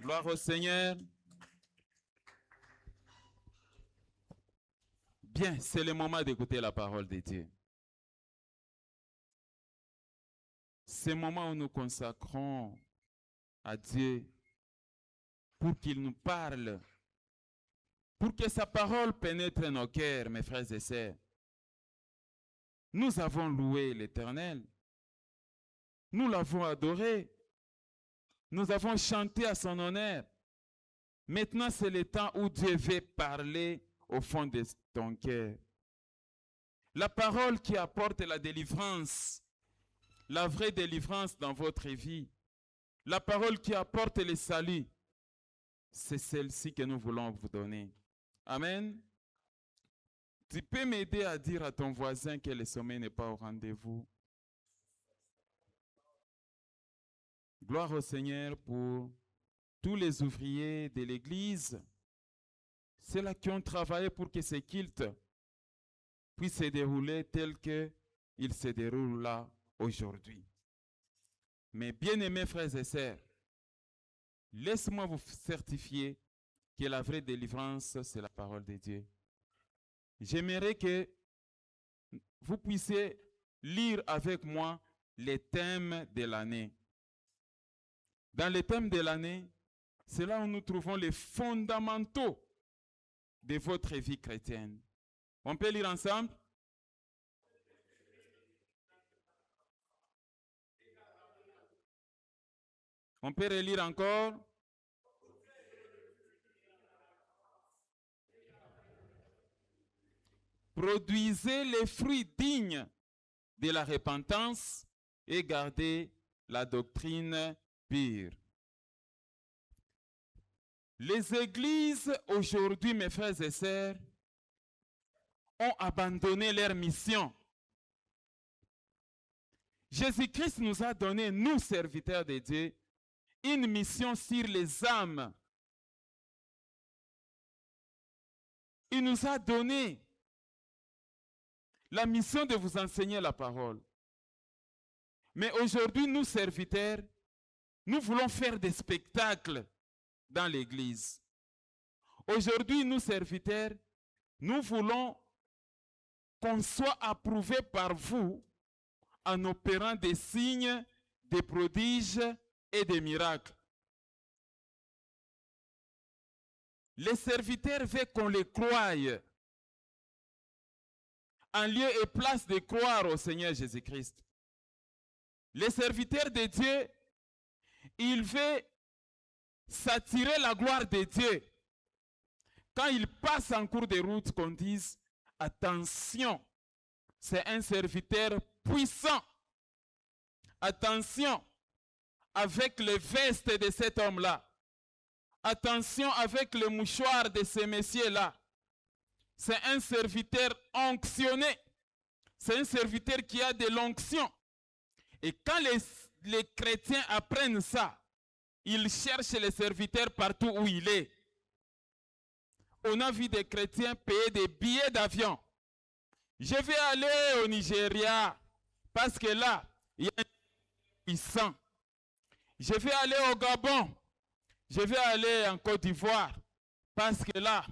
Gloire au Seigneur. Bien, c'est le moment d'écouter la parole de Dieu. C'est le moment où nous consacrons à Dieu pour qu'il nous parle, pour que sa parole pénètre nos cœurs, mes frères et sœurs. Nous avons loué l'Éternel. Nous l'avons adoré. Nous avons chanté à son honneur. Maintenant, c'est le temps où Dieu veut parler au fond de ton cœur. La parole qui apporte la délivrance, la vraie délivrance dans votre vie. La parole qui apporte le salut. C'est celle-ci que nous voulons vous donner. Amen. Tu peux m'aider à dire à ton voisin que le sommeil n'est pas au rendez-vous. Gloire au Seigneur pour tous les ouvriers de l'Église, ceux-là qui ont travaillé pour que ce culte puisse se dérouler tel qu'il se déroule là aujourd'hui. Mais bien-aimés frères et sœurs, laisse-moi vous certifier que la vraie délivrance, c'est la parole de Dieu. J'aimerais que vous puissiez lire avec moi les thèmes de l'année. Dans les thèmes de l'année, c'est là où nous trouvons les fondamentaux de votre vie chrétienne. On peut lire ensemble? On peut relire encore? Produisez les fruits dignes de la repentance et gardez la doctrine pure. Les églises aujourd'hui, mes frères et sœurs, ont abandonné leur mission. Jésus-Christ nous a donné, nous serviteurs de Dieu, une mission sur les âmes. Il nous a donné la mission de vous enseigner la parole. Mais aujourd'hui, nous serviteurs, nous voulons faire des spectacles dans l'église. Aujourd'hui, nous serviteurs, nous voulons qu'on soit approuvé par vous en opérant des signes, des prodiges et des miracles. Les serviteurs veulent qu'on les croie. En lieu et place de croire au Seigneur Jésus-Christ. Les serviteurs de Dieu, ils veulent s'attirer la gloire de Dieu. Quand ils passent en cours de route, qu'on dise, attention, c'est un serviteur puissant. Attention avec les vestes de cet homme-là. Attention avec le mouchoir de ces messieurs-là. C'est un serviteur onctionné. C'est un serviteur qui a de l'onction. Et quand les chrétiens apprennent ça, ils cherchent les serviteurs partout où il est. On a vu des chrétiens payer des billets d'avion. Je vais aller au Nigeria parce que là, il y a un puissant. Je vais aller au Gabon. Je vais aller en Côte d'Ivoire parce que là,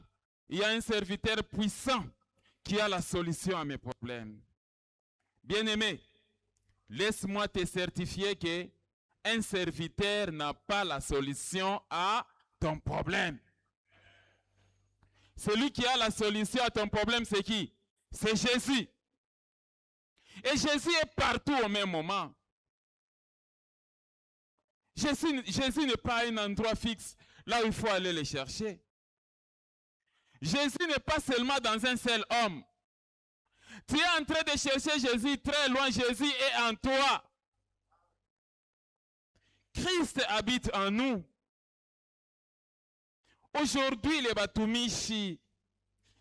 il y a un serviteur puissant qui a la solution à mes problèmes. Bien-aimé, laisse-moi te certifier que un serviteur n'a pas la solution à ton problème. Celui qui a la solution à ton problème, c'est qui? C'est Jésus. Et Jésus est partout au même moment. Jésus n'est pas un endroit fixe là où il faut aller le chercher. Jésus n'est pas seulement dans un seul homme. Tu es en train de chercher Jésus très loin. Jésus est en toi. Christ habite en nous. Aujourd'hui, les Batumishi,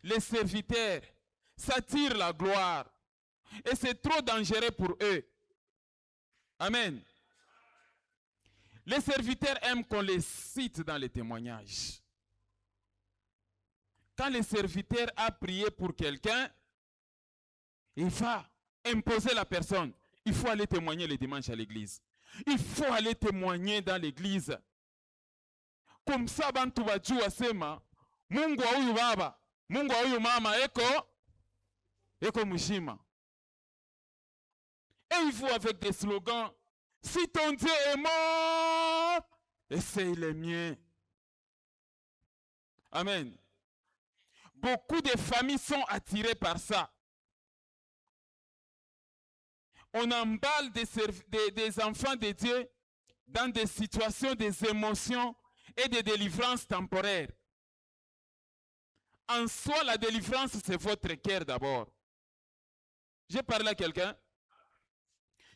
les serviteurs, s'attirent la gloire. Et c'est trop dangereux pour eux. Amen. Les serviteurs aiment qu'on les cite dans les témoignages. Quand le serviteur a prié pour quelqu'un, il va imposer la personne. Il faut aller témoigner le dimanche à l'église. Il faut aller témoigner dans l'église. Comme ça, bantu bajua sema, Mungu wa huyu baba, Mungu wa huyu mama, eko mzima. Et il faut avec des slogans, si ton Dieu est mort, essaye les miens. Amen. Beaucoup de familles sont attirées par ça. On emballe des enfants de Dieu dans des situations, des émotions et des délivrances temporaires. En soi, la délivrance, c'est votre cœur d'abord. J'ai parlé à quelqu'un.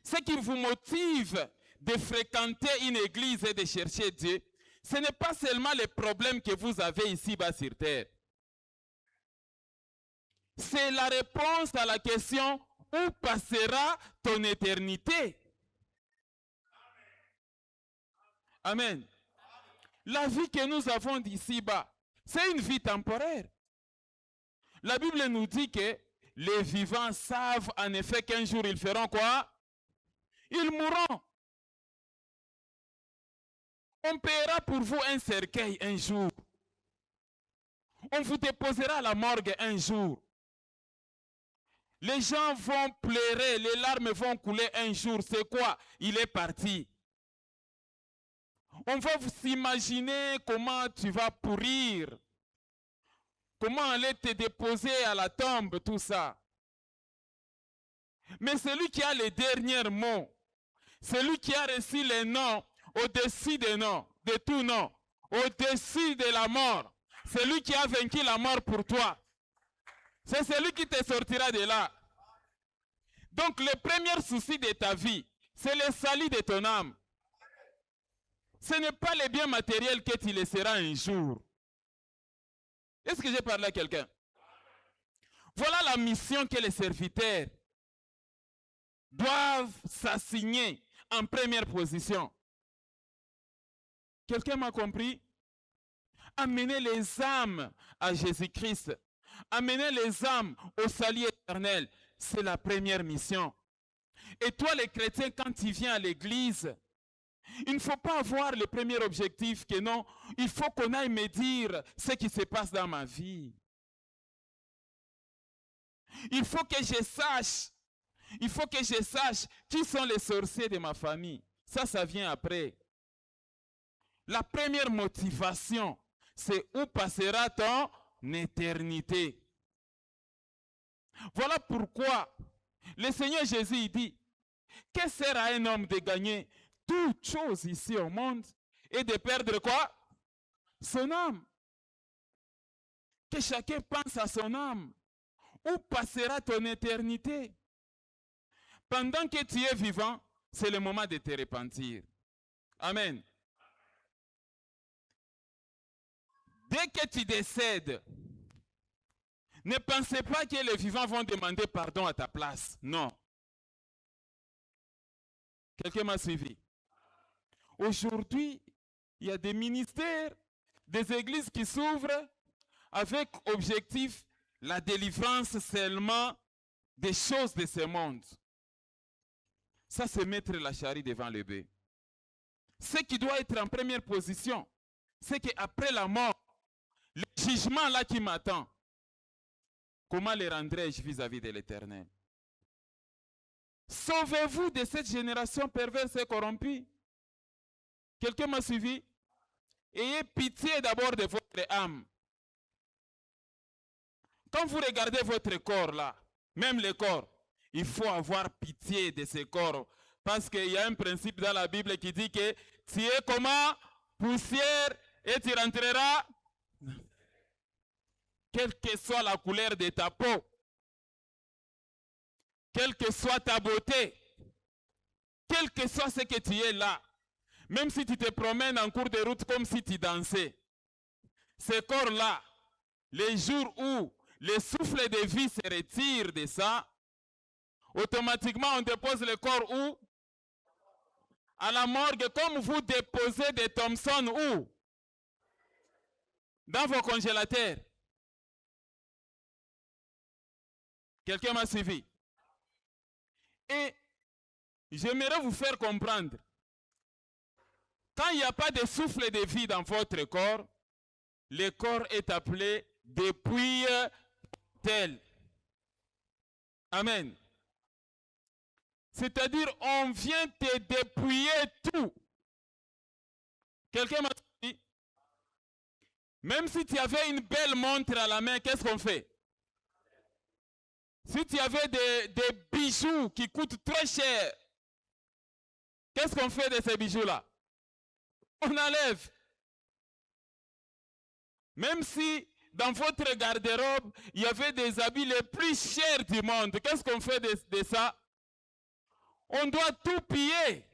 Ce qui vous motive de fréquenter une église et de chercher Dieu, ce n'est pas seulement les problèmes que vous avez ici-bas sur terre. C'est la réponse à la question où passera ton éternité. Amen. La vie que nous avons d'ici-bas, c'est une vie temporaire. La Bible nous dit que les vivants savent en effet qu'un jour ils feront quoi? Ils mourront. On paiera pour vous un cercueil un jour. On vous déposera à la morgue un jour. Les gens vont pleurer, les larmes vont couler un jour. C'est quoi? Il est parti. On va vous imaginer comment tu vas pourrir. Comment aller te déposer à la tombe, tout ça. Mais celui qui a les derniers mots, celui qui a reçu les noms au-dessus des noms, de tout nom, au-dessus de la mort, celui qui a vaincu la mort pour toi, c'est celui qui te sortira de là. Donc le premier souci de ta vie, c'est le salut de ton âme. Ce n'est pas les biens matériels que tu laisseras un jour. Est-ce que j'ai parlé à quelqu'un? Voilà la mission que les serviteurs doivent s'assigner en première position. Quelqu'un m'a compris? Amener les âmes à Jésus-Christ. Amener les âmes au salut éternel. C'est la première mission. Et toi, les chrétiens, quand tu viens à l'église, il ne faut pas avoir le premier objectif que non, il faut qu'on aille me dire ce qui se passe dans ma vie. Il faut que je sache qui sont les sorciers de ma famille. Ça vient après. La première motivation, c'est où passera ton éternité. Voilà pourquoi le Seigneur Jésus dit, que sert à un homme de gagner toute chose ici au monde et de perdre quoi? Son âme. Que chacun pense à son âme. Où passera ton éternité? Pendant que tu es vivant, c'est le moment de te repentir. Amen. Dès que tu décèdes, ne pensez pas que les vivants vont demander pardon à ta place. Non. Quelqu'un m'a suivi. Aujourd'hui, il y a des ministères, des églises qui s'ouvrent avec objectif la délivrance seulement des choses de ce monde. Ça, c'est mettre la charrue devant le bœuf. Ce qui doit être en première position, c'est qu'après la mort, le jugement là qui m'attend, comment le rendrai-je vis-à-vis de l'Éternel? Sauvez-vous de cette génération perverse et corrompue. Quelqu'un m'a suivi? Ayez pitié d'abord de votre âme. Quand vous regardez votre corps là, même le corps, il faut avoir pitié de ce corps. Parce qu'il y a un principe dans la Bible qui dit que tu es comment? Poussière et tu rentreras. Quelle que soit la couleur de ta peau, quelle que soit ta beauté, quel que soit ce que tu es là, même si tu te promènes en cours de route comme si tu dansais, ce corps-là, les jours où le souffle de vie se retire de ça, automatiquement on dépose le corps où? À la morgue, comme vous déposez des Thompson où? Dans vos congélateurs. Quelqu'un m'a suivi? Et j'aimerais vous faire comprendre Quand il n'y a pas de souffle de vie dans votre corps, le corps est appelé dépouille tel. Amen. C'est-à-dire, on vient te dépouiller tout. Quelqu'un m'a dit, même si tu avais une belle montre à la main, qu'est-ce qu'on fait? Si tu avais des bijoux qui coûtent très cher, qu'est-ce qu'on fait de ces bijoux-là? On enlève. Même si dans votre garde-robe, il y avait des habits les plus chers du monde, qu'est-ce qu'on fait de ça? On doit tout piller.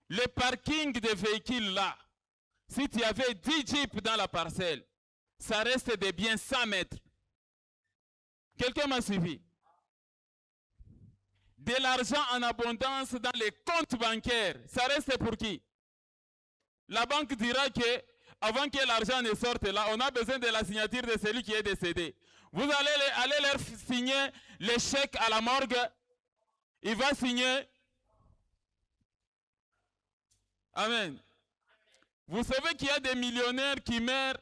Le parking des véhicules là, si tu avais 10 jeeps dans la parcelle, ça reste de bien 100 mètres. Quelqu'un m'a suivi? De l'argent en abondance dans les comptes bancaires, ça reste pour qui? La banque dira que avant que l'argent ne sorte là, on a besoin de la signature de celui qui est décédé. Vous allez leur signer le chèque à la morgue. Il va signer. Amen. Vous savez qu'il y a des millionnaires qui meurent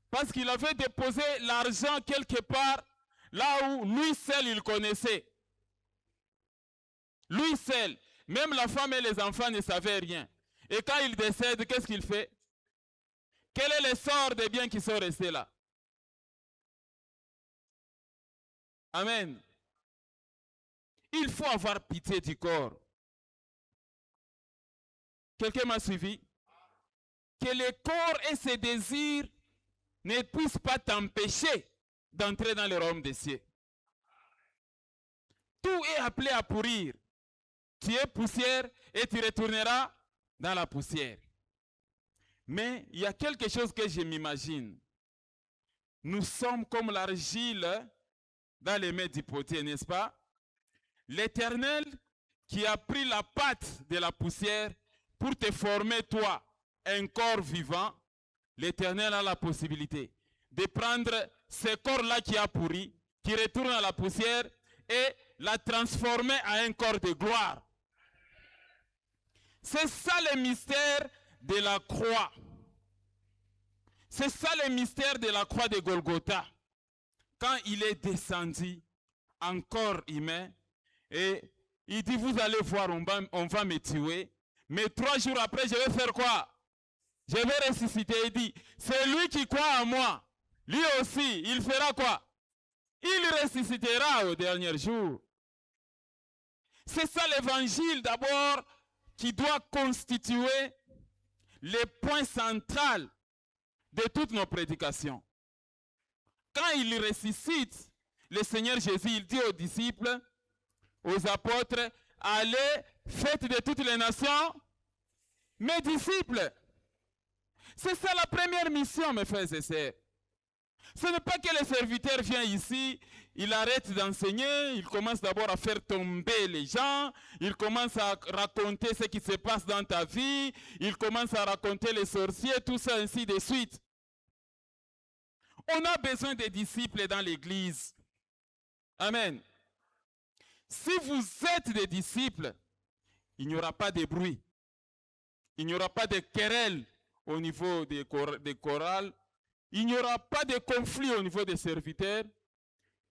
parce qu'il avait déposé l'argent quelque part là où lui seul il connaissait. Lui seul. Même la femme et les enfants ne savaient rien. Et quand il décède, qu'est-ce qu'il fait? Quel est le sort des biens qui sont restés là? Amen. Il faut avoir pitié du corps. Quelqu'un m'a suivi? Que le corps et ses désirs ne puissent pas t'empêcher d'entrer dans le royaume des cieux. Tout est appelé à pourrir. Tu es poussière et tu retourneras dans la poussière. Mais il y a quelque chose que je m'imagine. Nous sommes comme l'argile dans les mains du potier, n'est-ce pas? L'Éternel qui a pris la pâte de la poussière pour te former, toi, un corps vivant, l'Éternel a la possibilité de prendre ce corps-là qui a pourri, qui retourne à la poussière, et la transformer en un corps de gloire. C'est ça le mystère de la croix. C'est ça le mystère de la croix de Golgotha. Quand il est descendu en corps humain, et il dit, vous allez voir, on va me tuer, mais 3 jours après, je vais faire quoi? Je vais ressusciter. Il dit, c'est lui qui croit en moi. Lui aussi, il fera quoi? Il ressuscitera au dernier jour. C'est ça l'évangile d'abord qui doit constituer le point central de toutes nos prédications. Quand il ressuscite, le Seigneur Jésus, il dit aux disciples, aux apôtres, allez, faites de toutes les nations mes disciples. C'est ça la première mission, mes frères et sœurs. Ce n'est pas que le serviteur vient ici, il arrête d'enseigner, il commence d'abord à faire tomber les gens, il commence à raconter ce qui se passe dans ta vie, il commence à raconter les sorciers, tout ça, ainsi de suite. On a besoin des disciples dans l'église. Amen. Si vous êtes des disciples, il n'y aura pas de bruit. Il n'y aura pas de querelle au niveau des chorales. Il n'y aura pas de conflit au niveau des serviteurs.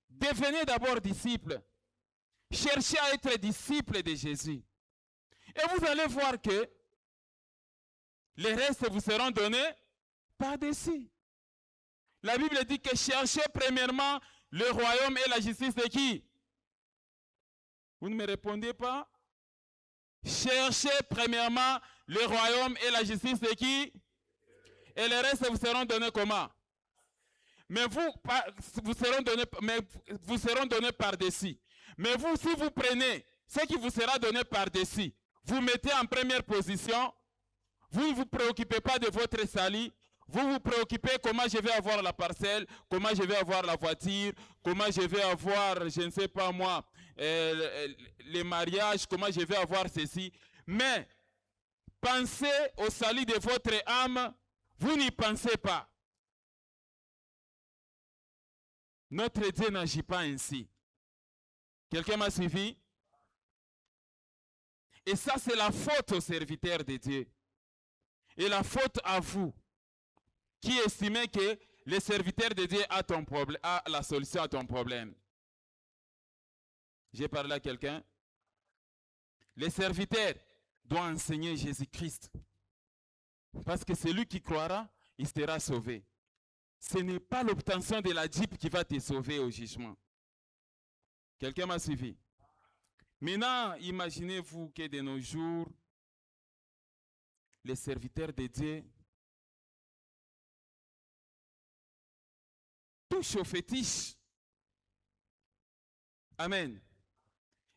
Devenez d'abord disciples. Cherchez à être disciples de Jésus. Et vous allez voir que les restes vous seront donnés par-dessus. La Bible dit que cherchez premièrement le royaume et la justice de qui? Vous ne me répondez pas? Cherchez premièrement le royaume et la justice de qui? Et les restes vous seront donnés comment? Mais vous seront donnés par-dessus. Mais vous, si vous prenez ce qui vous sera donné par-dessus, vous mettez en première position, vous ne vous préoccupez pas de votre salut, vous vous préoccupez comment je vais avoir la parcelle, comment je vais avoir la voiture, comment je vais avoir, je ne sais pas moi, les mariages, comment je vais avoir ceci. Mais pensez au salut de votre âme, vous n'y pensez pas. Notre Dieu n'agit pas ainsi. Quelqu'un m'a suivi? Et ça, c'est la faute aux serviteurs de Dieu. Et la faute à vous, qui estimez que le serviteur de Dieu a la solution à ton problème. J'ai parlé à quelqu'un. Le serviteur doit enseigner Jésus-Christ. Parce que celui qui croira, il sera sauvé. Ce n'est pas l'obtention de la dîme qui va te sauver au jugement. Quelqu'un m'a suivi? Maintenant, imaginez-vous que de nos jours, les serviteurs de Dieu touchent aux fétiches. Amen.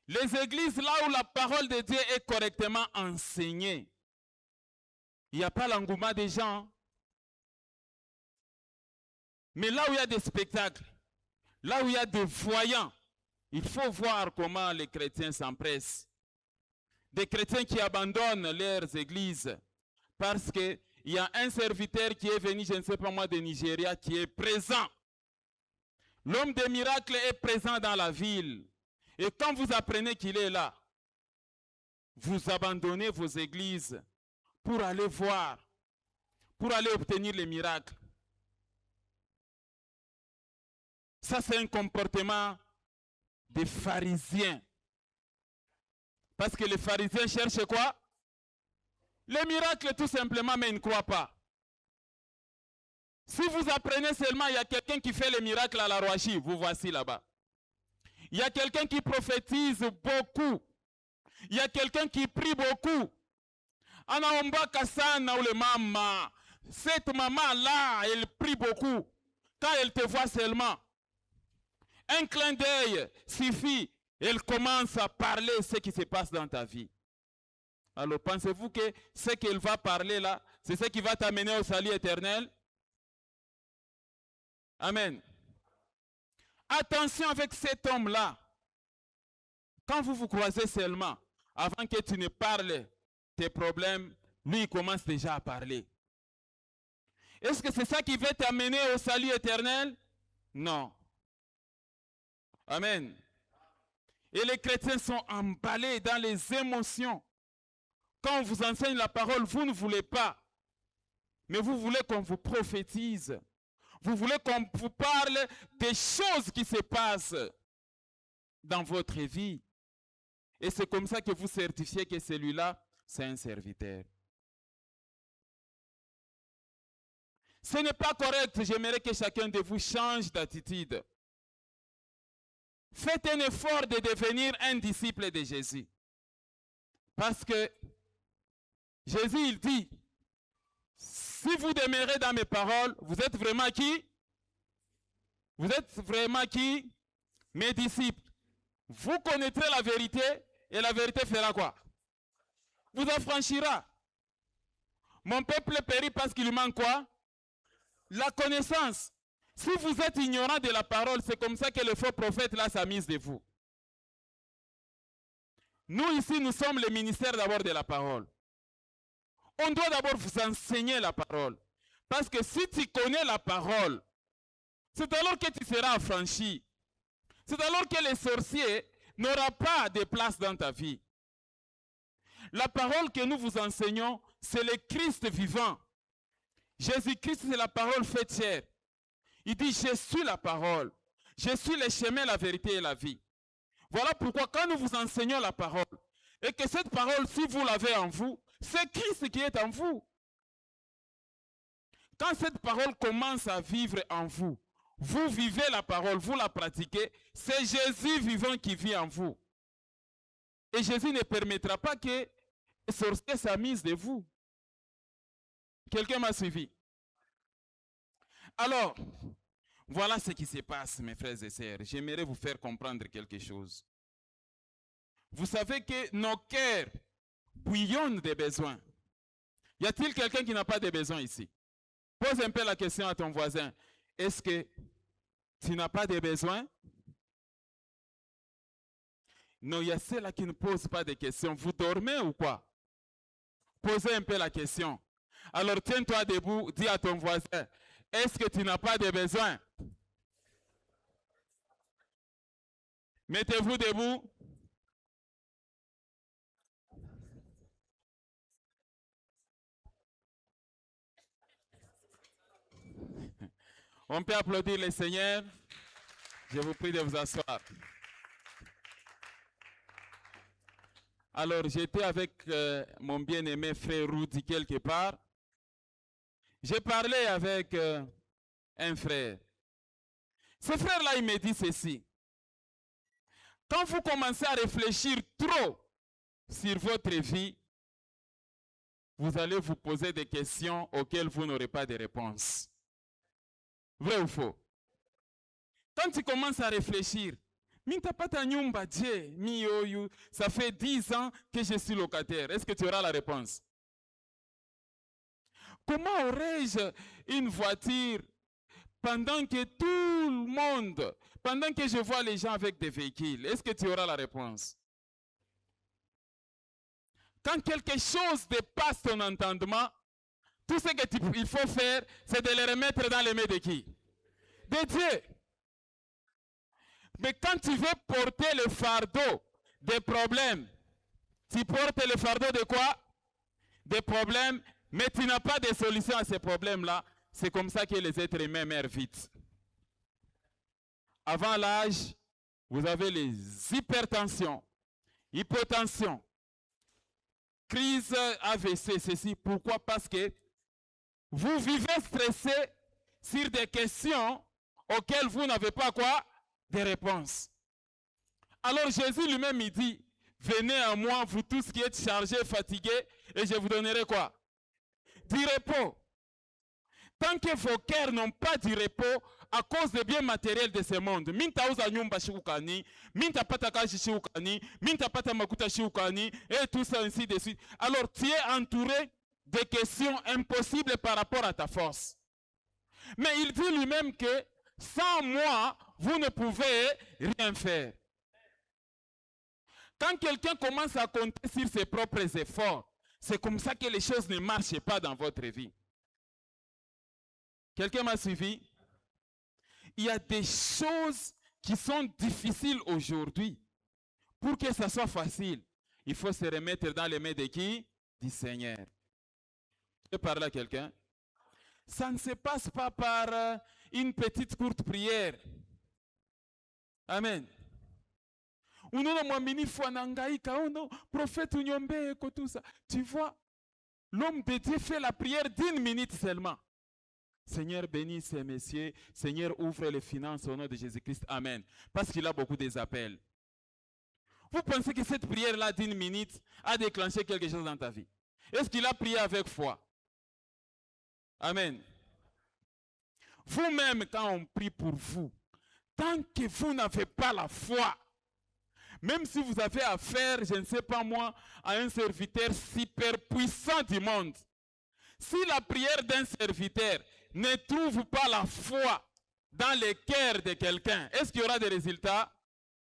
Les églises, là où la parole de Dieu est correctement enseignée, il n'y a pas l'engouement des gens. Mais là où il y a des spectacles, là où il y a des voyants, il faut voir comment les chrétiens s'empressent. Des chrétiens qui abandonnent leurs églises parce qu'il y a un serviteur qui est venu, je ne sais pas moi, de Nigeria, qui est présent. L'homme des miracles est présent dans la ville. Et quand vous apprenez qu'il est là, vous abandonnez vos églises pour aller voir, pour aller obtenir les miracles. Ça, c'est un comportement des pharisiens. Parce que les pharisiens cherchent quoi? Les miracles tout simplement, mais ils ne croient pas. Si vous apprenez seulement, il y a quelqu'un qui fait les miracles à la Rouachi, vous voici là-bas. Il y a quelqu'un qui prophétise beaucoup. Il y a quelqu'un qui prie beaucoup. Anaomba Kassana ou le maman. Cette maman-là, elle prie beaucoup. Quand elle te voit seulement, un clin d'œil suffit. Elle commence à parler ce qui se passe dans ta vie. Alors pensez-vous que ce qu'elle va parler là, c'est ce qui va t'amener au salut éternel? Amen. Attention avec cet homme-là. Quand vous vous croisez seulement, avant que tu ne parles tes problèmes, lui il commence déjà à parler. Est-ce que c'est ça qui va t'amener au salut éternel? Non. Amen. Et les chrétiens sont emballés dans les émotions. Quand on vous enseigne la parole, vous ne voulez pas. Mais vous voulez qu'on vous prophétise. Vous voulez qu'on vous parle des choses qui se passent dans votre vie. Et c'est comme ça que vous certifiez que celui-là, c'est un serviteur. Ce n'est pas correct. J'aimerais que chacun de vous change d'attitude. Faites un effort de devenir un disciple de Jésus. Parce que Jésus, il dit, si vous demeurez dans mes paroles, vous êtes vraiment qui? Vous êtes vraiment qui? Mes disciples. Vous connaîtrez la vérité et la vérité fera quoi? Vous affranchira. Mon peuple périt parce qu'il lui manque quoi? La connaissance. Si vous êtes ignorant de la parole, c'est comme ça que le faux prophète là s'est mise de vous. Nous ici, nous sommes le ministère d'abord de la parole. On doit d'abord vous enseigner la parole. Parce que si tu connais la parole, c'est alors que tu seras affranchi. C'est alors que les sorciers n'auront pas de place dans ta vie. La parole que nous vous enseignons, c'est le Christ vivant. Jésus-Christ, c'est la parole faite chair. Il dit, je suis la parole. Je suis le chemin, la vérité et la vie. Voilà pourquoi quand nous vous enseignons la parole, et que cette parole, si vous l'avez en vous, c'est Christ qui est en vous. Quand cette parole commence à vivre en vous, vous vivez la parole, vous la pratiquez, c'est Jésus vivant qui vit en vous. Et Jésus ne permettra pas que les sorciers s'amusent de vous. Quelqu'un m'a suivi? Alors, voilà ce qui se passe, mes frères et sœurs. J'aimerais vous faire comprendre quelque chose. Vous savez que nos cœurs bouillonnent des besoins. Y a-t-il quelqu'un qui n'a pas de besoins ici? Pose un peu la question à ton voisin. Est-ce que tu n'as pas de besoins? Non, il y a ceux-là qui ne posent pas de questions. Vous dormez ou quoi? Posez un peu la question. Alors tiens-toi debout, dis à ton voisin, est-ce que tu n'as pas de besoins? Mettez-vous debout. On peut applaudir le Seigneur. Je vous prie de vous asseoir. Alors, j'étais avec mon bien-aimé frère Rudy quelque part. J'ai parlé avec un frère. Ce frère-là, il me dit ceci. Quand vous commencez à réfléchir trop sur votre vie, vous allez vous poser des questions auxquelles vous n'aurez pas de réponse. Vrai ou faux? Quand tu commences à réfléchir, ça fait 10 ans que je suis locataire. Est-ce que tu auras la réponse? Comment aurais-je une voiture pendant que tout le monde, pendant que je vois les gens avec des véhicules? Est-ce que tu auras la réponse? Quand quelque chose dépasse ton entendement, tout ce qu'il faut faire, c'est de les remettre dans les mains de qui? De Dieu. Mais quand tu veux porter le fardeau des problèmes, tu portes le fardeau de quoi? Des problèmes, mais tu n'as pas de solution à ces problèmes-là. C'est comme ça que les êtres humains meurent vite. Avant l'âge, vous avez les hypertensions, hypotension, crise AVC, ceci. Pourquoi? Parce que vous vivez stressé sur des questions auxquelles vous n'avez pas quoi? Des réponses. Alors Jésus lui-même il dit, venez à moi vous tous qui êtes chargés, fatigués, et je vous donnerai quoi? Du repos. Tant que vos cœurs n'ont pas du repos à cause des biens matériels de ce monde, minta uza nyumba shukani, minta pata kashi shukani, minta pata makuta shukani, et tout ça ainsi de suite. Alors tu es entouré de questions impossibles par rapport à ta force. Mais il dit lui-même que sans moi, vous ne pouvez rien faire. Quand quelqu'un commence à compter sur ses propres efforts, c'est comme ça que les choses ne marchent pas dans votre vie. Quelqu'un m'a suivi? Il y a des choses qui sont difficiles aujourd'hui. Pour que ça soit facile, il faut se remettre dans les mains de qui? Du Seigneur. Je parle à quelqu'un. Ça ne se passe pas par une petite courte prière. Amen. Tu vois, l'homme de Dieu fait la prière d'1 minute seulement. Seigneur, bénis ces messieurs. Seigneur, ouvre les finances au nom de Jésus-Christ. Amen. Parce qu'il a beaucoup d'appels. Vous pensez que cette prière-là d'1 minute a déclenché quelque chose dans ta vie? Est-ce qu'il a prié avec foi? Amen. Vous-même, quand on prie pour vous, tant que vous n'avez pas la foi, même si vous avez affaire, je ne sais pas moi, à un serviteur super puissant du monde, si la prière d'un serviteur ne trouve pas la foi dans le cœur de quelqu'un, est-ce qu'il y aura des résultats?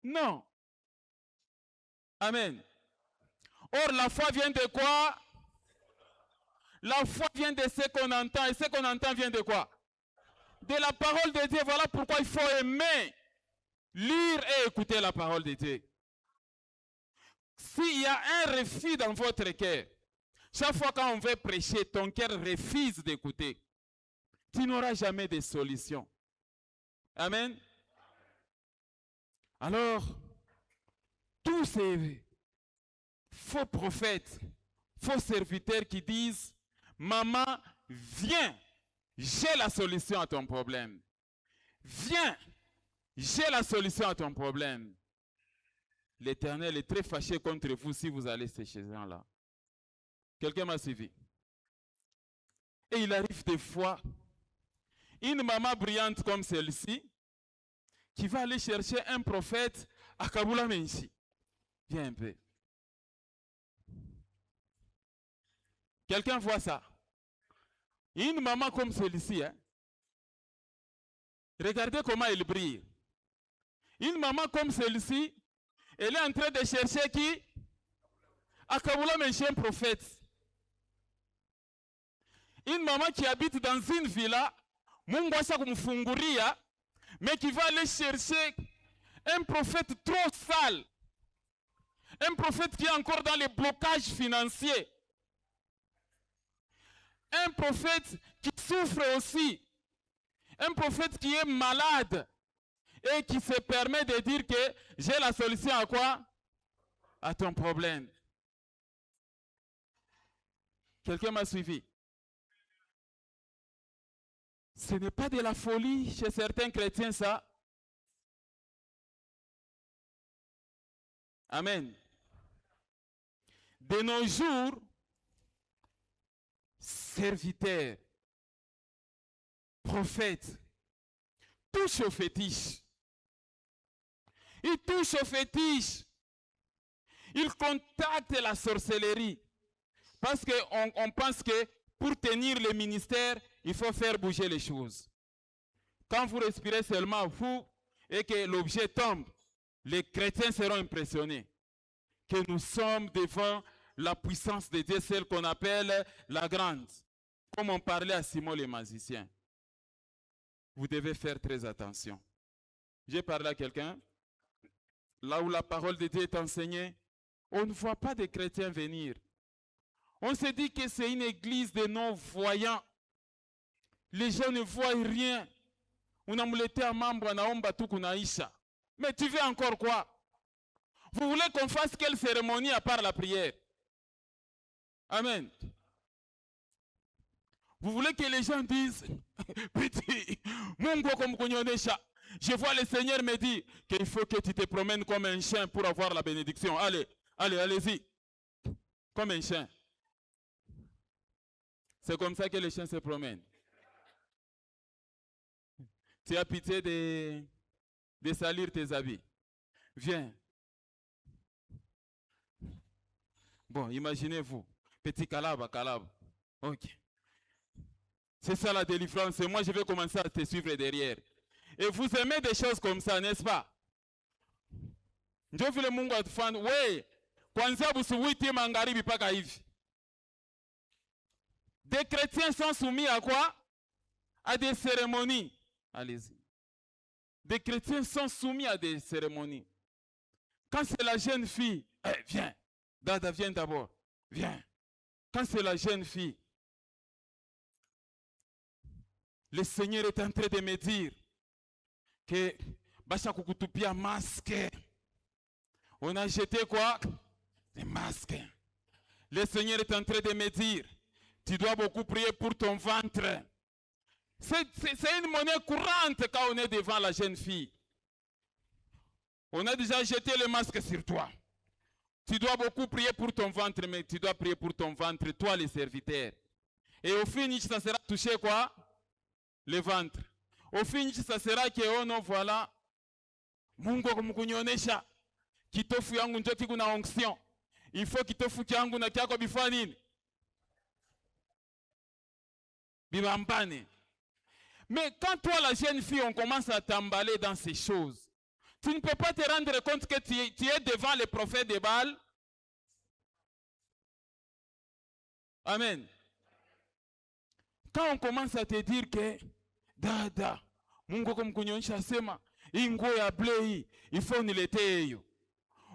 Non. Amen. Or, la foi vient de quoi? La foi vient de ce qu'on entend. Et ce qu'on entend vient de quoi? De la parole de Dieu. Voilà pourquoi il faut aimer, lire et écouter la parole de Dieu. S'il y a un refus dans votre cœur, chaque fois quand on veut prêcher, ton cœur refuse d'écouter, tu n'auras jamais de solution. Amen. Alors, tous ces faux prophètes, faux serviteurs qui disent, maman, viens, j'ai la solution à ton problème. Viens, j'ai la solution à ton problème. L'Éternel est très fâché contre vous si vous allez chez ces gens-là. Quelqu'un m'a suivi. Et il arrive des fois, une maman brillante comme celle-ci, qui va aller chercher un prophète à Kabula Menchi. Viens un peu. Quelqu'un voit ça? Une maman comme celle-ci, hein? Regardez comment elle brille. Une maman comme celle-ci, elle est en train de chercher qui? À Kabula Menchi, un prophète. Une maman qui habite dans une villa, Mungwasa Kumfunguria, mais qui va aller chercher un prophète trop sale. Un prophète qui est encore dans les blocages financiers. Un prophète qui souffre aussi. Un prophète qui est malade et qui se permet de dire que j'ai la solution à quoi? À ton problème. Quelqu'un m'a suivi? Ce n'est pas de la folie chez certains chrétiens, ça. Amen. De nos jours, serviteurs, prophètes, touchent au fétiche. Ils touchent au fétiche. Ils contactent la sorcellerie. Parce qu'on pense que pour tenir le ministère, il faut faire bouger les choses. Quand vous respirez seulement vous et que l'objet tombe, les chrétiens seront impressionnés que nous sommes devant la puissance de Dieu, celle qu'on appelle la grande. Comme on parlait à Simon le magicien. Vous devez faire très attention. J'ai parlé à quelqu'un, là où la parole de Dieu est enseignée, on ne voit pas de chrétiens venir. On se dit que c'est une église de non-voyants. Les gens ne voient rien. Unamletea mambo anaomba tu kunaisha. Mais tu veux encore quoi? Vous voulez qu'on fasse quelle cérémonie à part la prière? Amen. Vous voulez que les gens disent, petit, Mungu comme kunyonesha. Je vois le Seigneur me dire qu'il faut que tu te promènes comme un chien pour avoir la bénédiction. Allez, allez-y. Comme un chien. C'est comme ça que les chiens se promènent. Tu as pitié de salir tes habits. Viens. Bon, imaginez-vous. Petit calabre. Ok. C'est ça la délivrance. Et moi, je vais commencer à te suivre derrière. Et vous aimez des choses comme ça, n'est-ce pas? Ndio vile Mungu atufanya. We, kwanzia busubuhi magharibi paka hivi. Des chrétiens sont soumis à quoi? À des cérémonies. Allez-y. Des chrétiens sont soumis à des cérémonies. Quand c'est la jeune fille, viens. Dada, viens d'abord. Viens. Quand c'est la jeune fille, le Seigneur est en train de me dire que Basha kukutupia masque. On a jeté quoi? Des masques. Le Seigneur est en train de me dire, tu dois beaucoup prier pour ton ventre. C'est une monnaie courante quand on est devant la jeune fille. On a déjà jeté le masque sur toi. Tu dois beaucoup prier pour ton ventre, mais tu dois prier pour ton ventre, toi les serviteurs. Et au finish, ça sera touché quoi? Le ventre. Au finish, ça sera que oh non, voilà. Mungu kumkunyonesha. Kitofu yangu njo kiku na onction. Il faut kitofu yangu na kyako bifanya nini? Bibambane. Mais quand toi, la jeune fille, on commence à t'emballer dans ces choses, tu ne peux pas te rendre compte que tu es devant les prophètes de Baal. Amen. Quand on commence à te dire que, dada, Mungu kumkunyonyesha sema, ingo ya blei, il faut niletee yo.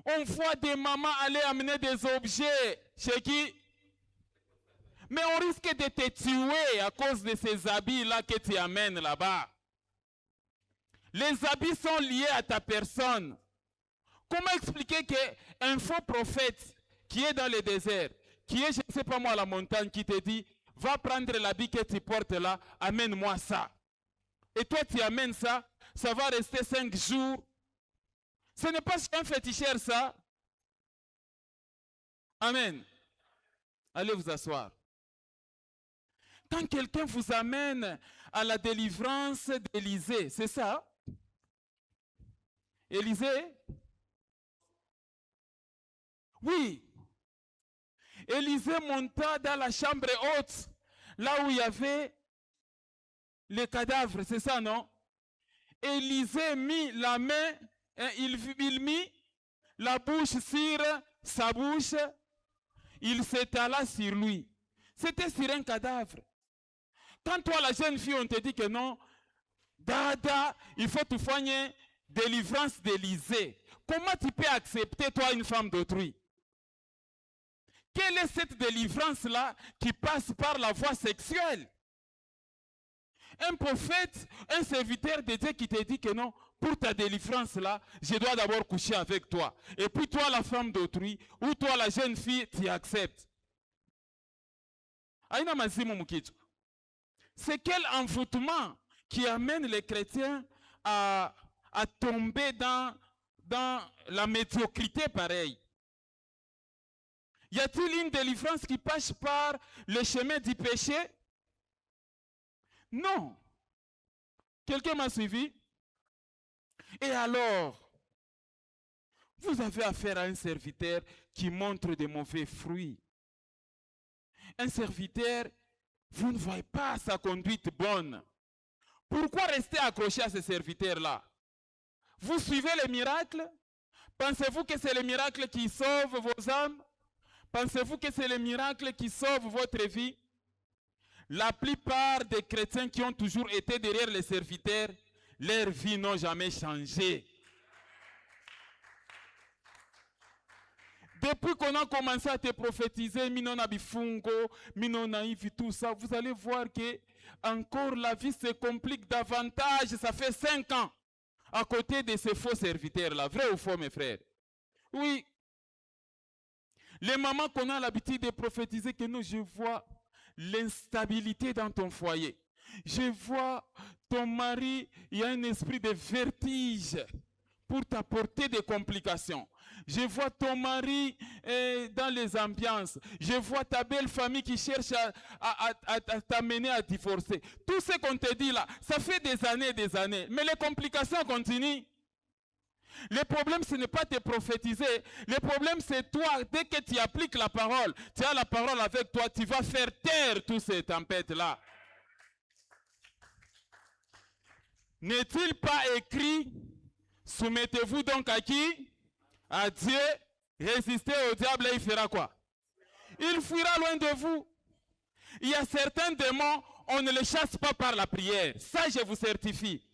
On voit des mamans aller amener des objets chez qui? Mais on risque de te tuer à cause de ces habits-là que tu amènes là-bas. Les habits sont liés à ta personne. Comment expliquer qu'un faux prophète qui est dans le désert, qui est, je ne sais pas moi, à la montagne, qui te dit, va prendre l'habit que tu portes là, amène-moi ça. Et toi, tu amènes ça, ça va rester 5 jours. Ce n'est pas un féticheur, ça. Amen. Allez vous asseoir. Quand quelqu'un vous amène à la délivrance d'Élisée, c'est ça? Élisée? Oui. Élisée monta dans la chambre haute, là où il y avait les cadavres, c'est ça, non? Élisée mit la main, il mit la bouche sur sa bouche, il s'étala sur lui. C'était sur un cadavre. Quand toi, la jeune fille, on te dit que non, dada, il faut te faire une délivrance d'Élisée. Comment tu peux accepter, toi, une femme d'autrui? Quelle est cette délivrance-là qui passe par la voie sexuelle? Un prophète, un serviteur de Dieu qui te dit que non, pour ta délivrance là, je dois d'abord coucher avec toi. Et puis toi, la femme d'autrui, ou toi, la jeune fille, tu acceptes. C'est quel envoûtement qui amène les chrétiens à tomber dans la médiocrité pareille? Y a-t-il une délivrance qui passe par le chemin du péché? Non. Quelqu'un m'a suivi? Et alors, vous avez affaire à un serviteur qui montre de mauvais fruits. Un serviteur, vous ne voyez pas sa conduite bonne. Pourquoi rester accroché à ce serviteur-là? Vous suivez les miracles? Pensez-vous que c'est les miracles qui sauvent vos âmes? Pensez-vous que c'est les miracles qui sauvent votre vie? La plupart des chrétiens qui ont toujours été derrière les serviteurs, leur vie n'a jamais changé. Depuis qu'on a commencé à te prophétiser, Minona Bifungo, Minona Ivi, tout ça, vous allez voir que encore la vie se complique davantage. Ça fait 5 ans à côté de ces faux serviteurs-là. Vrai ou faux, mes frères? Oui. Les mamans qu'on a l'habitude de prophétiser, que nous, je vois l'instabilité dans ton foyer. Je vois ton mari, il y a un esprit de vertige pour t'apporter des complications. Je vois ton mari dans les ambiances. Je vois ta belle famille qui cherche à t'amener à divorcer. Tout ce qu'on te dit là, ça fait des années. Mais les complications continuent. Le problème, ce n'est pas te prophétiser. Le problème, c'est toi. Dès que tu appliques la parole, tu as la parole avec toi, tu vas faire taire toutes ces tempêtes-là. N'est-il pas écrit, soumettez-vous donc à qui? À Dieu. Résistez au diable et il fera quoi? Il fuira loin de vous. Il y a certains démons, on ne les chasse pas par la prière. Ça, je vous certifie.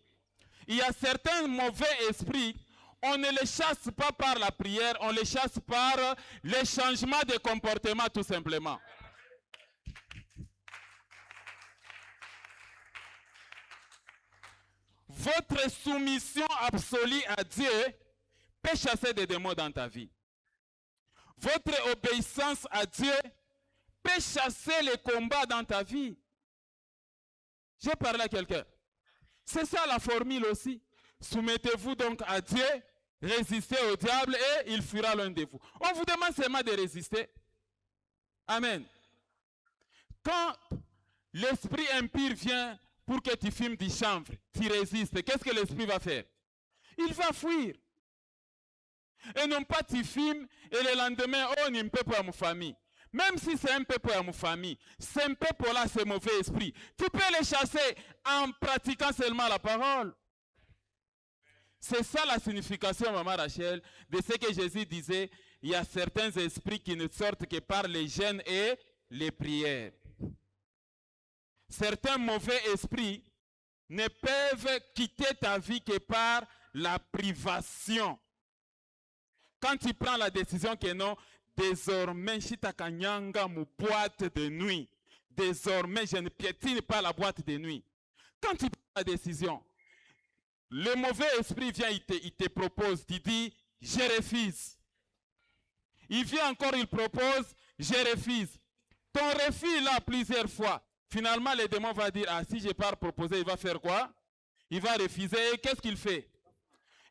Il y a certains mauvais esprits, on ne les chasse pas par la prière, on les chasse par le changement de comportement tout simplement. Votre soumission absolue à Dieu peut chasser des démons dans ta vie. Votre obéissance à Dieu peut chasser les combats dans ta vie. J'ai parlé à quelqu'un. C'est ça la formule aussi. Soumettez-vous donc à Dieu, résistez au diable et il fuira loin de vous. On vous demande seulement de résister. Amen. Quand l'esprit impur vient pour que tu fumes du chanvre, tu résistes, qu'est-ce que l'esprit va faire? Il va fuir. Et non pas tu fumes et le lendemain, oh, ni un peu pour ma famille. Même si c'est un peu pour ma famille, c'est un peu pour là, c'est mauvais esprit. Tu peux les chasser en pratiquant seulement la parole. C'est ça la signification, maman Rachel, de ce que Jésus disait. Il y a certains esprits qui ne sortent que par les jeûnes et les prières. Certains mauvais esprits ne peuvent quitter ta vie que par la privation. Quand tu prends la décision que non, désormais, Shitakanyanga, mon boîte de nuit. Désormais, je ne piétine pas la boîte de nuit. Quand tu prends la décision, le mauvais esprit vient, il te propose, il dit, je refuse. Il vient encore, il propose, je refuse. Ton refus là plusieurs fois. Finalement, le démon va dire, ah, si je pars proposer, il va faire quoi? Il va refuser. Et qu'est-ce qu'il fait?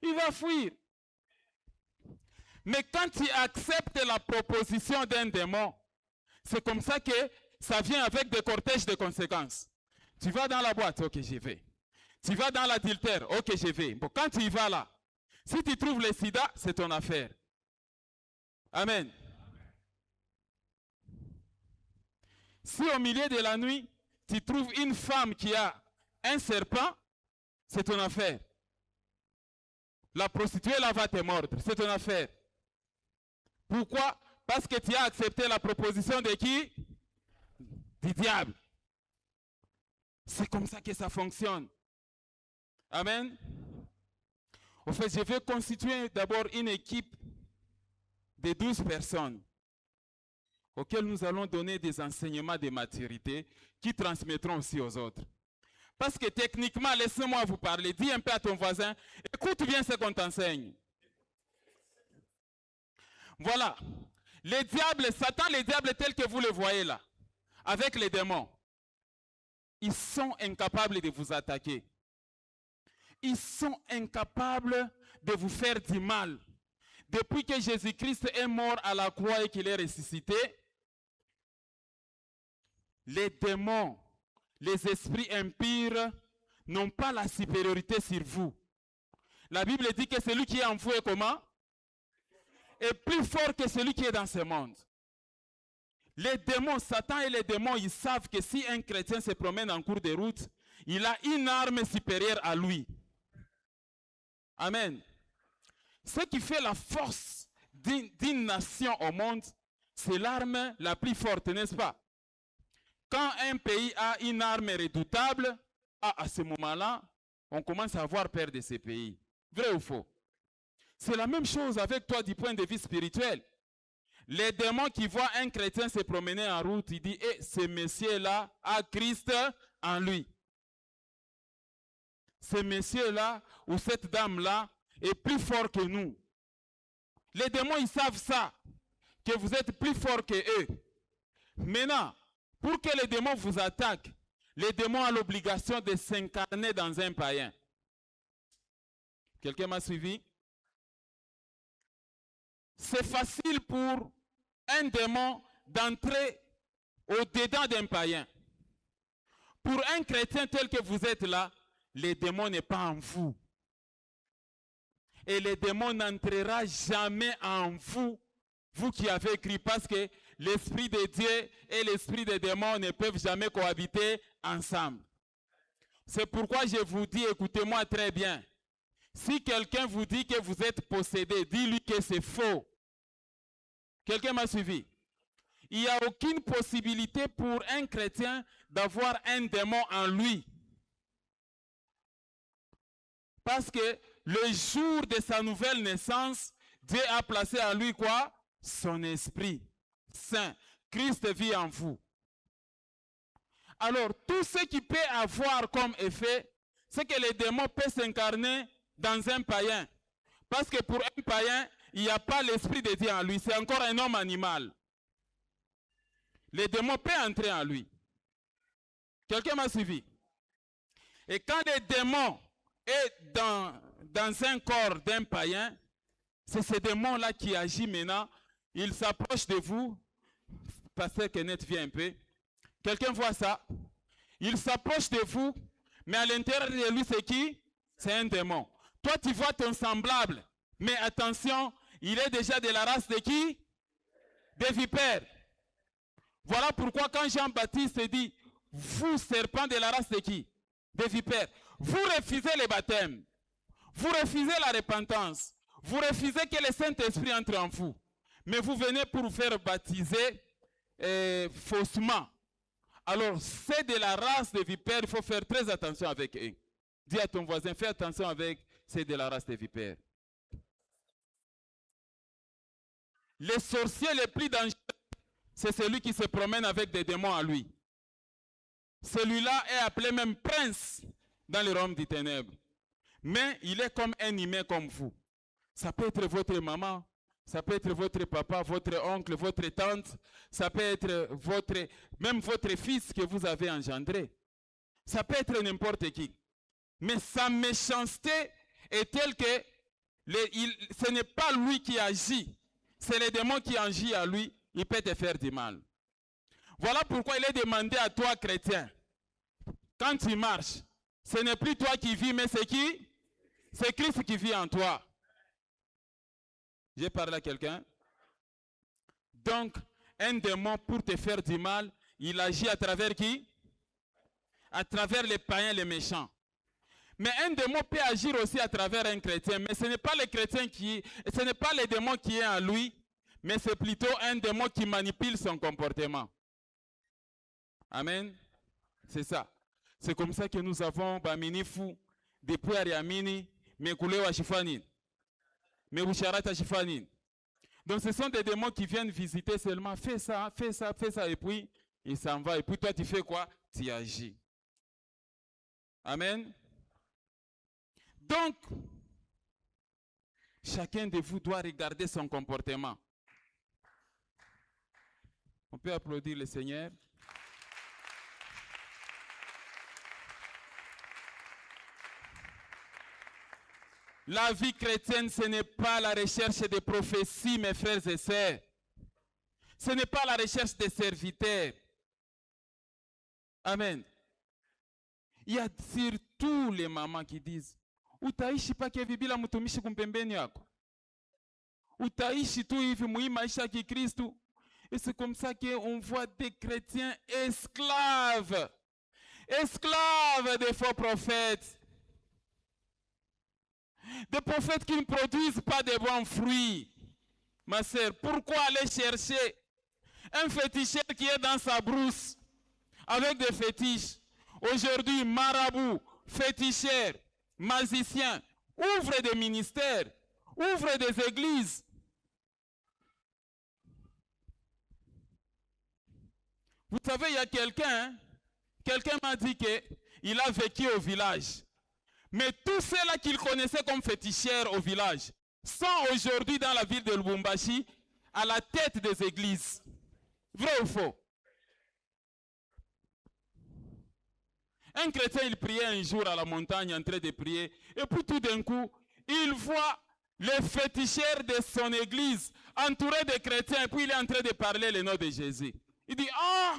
Il va fuir. Mais quand tu acceptes la proposition d'un démon, c'est comme ça que ça vient avec des cortèges de conséquences. Tu vas dans la boîte, ok, j'y vais. Tu vas dans l'adultère, ok, j'y vais. Bon, quand tu y vas là, si tu trouves le sida, c'est ton affaire. Amen. Si au milieu de la nuit, tu trouves une femme qui a un serpent, c'est ton affaire. La prostituée là va te mordre, c'est ton affaire. Pourquoi? Parce que tu as accepté la proposition de qui? Du diable. C'est comme ça que ça fonctionne. Amen. En fait, je vais constituer d'abord une équipe de 12 personnes auxquelles nous allons donner des enseignements de maturité qui transmettront aussi aux autres. Parce que techniquement, laissez-moi vous parler. Dis un peu à ton voisin, écoute bien ce qu'on t'enseigne. Voilà. Les diables, Satan, les diables tels que vous les voyez là, avec les démons, ils sont incapables de vous attaquer. Ils sont incapables de vous faire du mal. Depuis que Jésus-Christ est mort à la croix et qu'il est ressuscité, les démons, les esprits impurs n'ont pas la supériorité sur vous. La Bible dit que celui qui est en vous est comment? Est plus fort que celui qui est dans ce monde. Les démons, Satan et les démons, ils savent que si un chrétien se promène en cours de route, il a une arme supérieure à lui. Amen. Ce qui fait la force d'une nation au monde, c'est l'arme la plus forte, n'est-ce pas? Quand un pays a une arme redoutable, à ce moment-là, on commence à avoir peur de ces pays. Vrai ou faux? C'est la même chose avec toi du point de vue spirituel. Les démons qui voient un chrétien se promener en route, ils disent, ce monsieur-là a Christ en lui. Ce monsieur-là ou cette dame-là est plus fort que nous. Les démons, ils savent ça, que vous êtes plus fort que eux. Maintenant, pour que les démons vous attaquent, les démons ont l'obligation de s'incarner dans un païen. Quelqu'un m'a suivi? C'est facile pour un démon d'entrer au-dedans d'un païen. Pour un chrétien tel que vous êtes là, le démon n'est pas en vous. Et le démon n'entrera jamais en vous, vous qui avez écrit, parce que l'Esprit de Dieu et l'Esprit des démons ne peuvent jamais cohabiter ensemble. C'est pourquoi je vous dis, écoutez-moi très bien. Si quelqu'un vous dit que vous êtes possédé, dis-lui que c'est faux. Quelqu'un m'a suivi? Il n'y a aucune possibilité pour un chrétien d'avoir un démon en lui. Parce que le jour de sa nouvelle naissance, Dieu a placé en lui quoi? Son esprit saint. Christ vit en vous. Alors, tout ce qui peut avoir comme effet, c'est que les démons peuvent s'incarner dans un païen. Parce que pour un païen, il n'y a pas l'esprit de Dieu en lui. C'est encore un homme animal. Les démons peuvent entrer en lui. Quelqu'un m'a suivi? Et quand le démon est dans un corps d'un païen, c'est ce démon-là qui agit maintenant. Il s'approche de vous. Pasteur Kenneth, viens un peu. Quelqu'un voit ça? Il s'approche de vous, mais à l'intérieur de lui, c'est qui? C'est un démon. Toi, tu vois ton semblable. Mais attention, il est déjà de la race de qui? Des vipères. Voilà pourquoi quand Jean-Baptiste dit, vous serpents de la race de qui? Des vipères. Vous refusez le baptême. Vous refusez la repentance. Vous refusez que le Saint-Esprit entre en vous. Mais vous venez pour vous faire baptiser faussement. Alors, c'est de la race des vipères, il faut faire très attention avec eux. Dis à ton voisin, fais attention avec ceux de la race des vipères. Les sorciers les plus dangereux, c'est celui qui se promène avec des démons à lui. Celui-là est appelé même prince dans le royaume des ténèbres. Mais il est comme un humain comme vous. Ça peut être votre maman, ça peut être votre papa, votre oncle, votre tante, ça peut être même votre fils que vous avez engendré. Ça peut être n'importe qui. Mais sa méchanceté est telle que ce n'est pas lui qui agit, c'est le démon qui agit à lui, il peut te faire du mal. Voilà pourquoi il est demandé à toi, chrétien, quand tu marches, ce n'est plus toi qui vis, mais c'est qui? C'est Christ qui vit en toi. J'ai parlé à quelqu'un? Donc, un démon, pour te faire du mal, il agit à travers qui? À travers les païens, les méchants. Mais un démon peut agir aussi à travers un chrétien, mais ce n'est pas le chrétien ce n'est pas le démon qui est en lui, mais c'est plutôt un démon qui manipule son comportement. Amen. C'est ça. C'est comme ça que nous avons Bamini Fou, depuis Ariamini, Mekulewa Shifani, Mewusharata Shifani. Donc ce sont des démons qui viennent visiter seulement, fais ça, fais ça, fais ça, et puis il s'en va. Et puis toi tu fais quoi? Tu agis. Amen. Donc, chacun de vous doit regarder son comportement. On peut applaudir le Seigneur. La vie chrétienne, ce n'est pas la recherche des prophéties, mes frères et sœurs. Ce n'est pas la recherche des serviteurs. Amen. Il y a surtout les mamans qui disent, utaishi pake bila mtumishi kumpembeni yako. Utaishi tu hivi mui maisha ki Kristo. Et c'est comme ça qu'on voit des chrétiens esclaves. Esclaves des faux prophètes. Des prophètes qui ne produisent pas de bons fruits. Ma sœur, pourquoi aller chercher un féticheur qui est dans sa brousse avec des fétiches? Aujourd'hui, marabout, féticheur, magicien, ouvre des ministères, ouvre des églises. Vous savez, il y a quelqu'un m'a dit qu'il a vécu au village. Mais tous ceux-là qu'il connaissait comme féticheurs au village sont aujourd'hui dans la ville de Lubumbashi à la tête des églises. Vrai ou faux? Un chrétien, il priait un jour à la montagne en train de prier. Et puis tout d'un coup, il voit les féticheurs de son église entourés de chrétiens. Et puis il est en train de parler le nom de Jésus. Il dit, ah!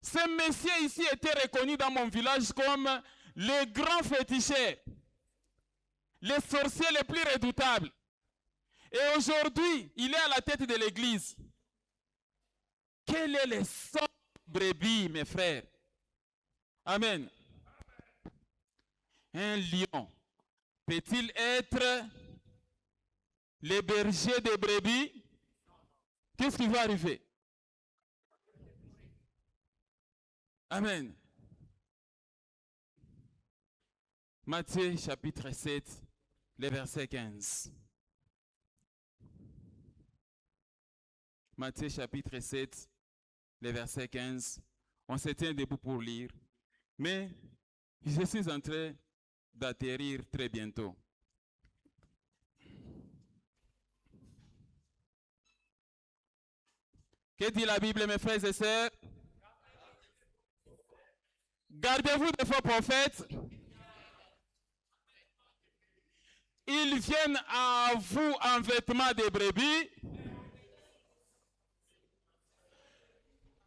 Ce monsieur ici était reconnu dans mon village comme le grand féticheur, les sorciers les plus redoutables. Et aujourd'hui, il est à la tête de l'église. Quel est le sang de brebis, mes frères? Amen. Un lion peut-il être le berger des brebis? Qu'est-ce qui va arriver? Amen. Matthieu chapitre 7, le verset 15. Matthieu chapitre 7, le verset 15. On se tient debout pour lire. Mais je suis en train d'atterrir très bientôt. Que dit la Bible, mes frères et sœurs? Gardez-vous des faux prophètes. Ils viennent à vous en vêtements de brebis,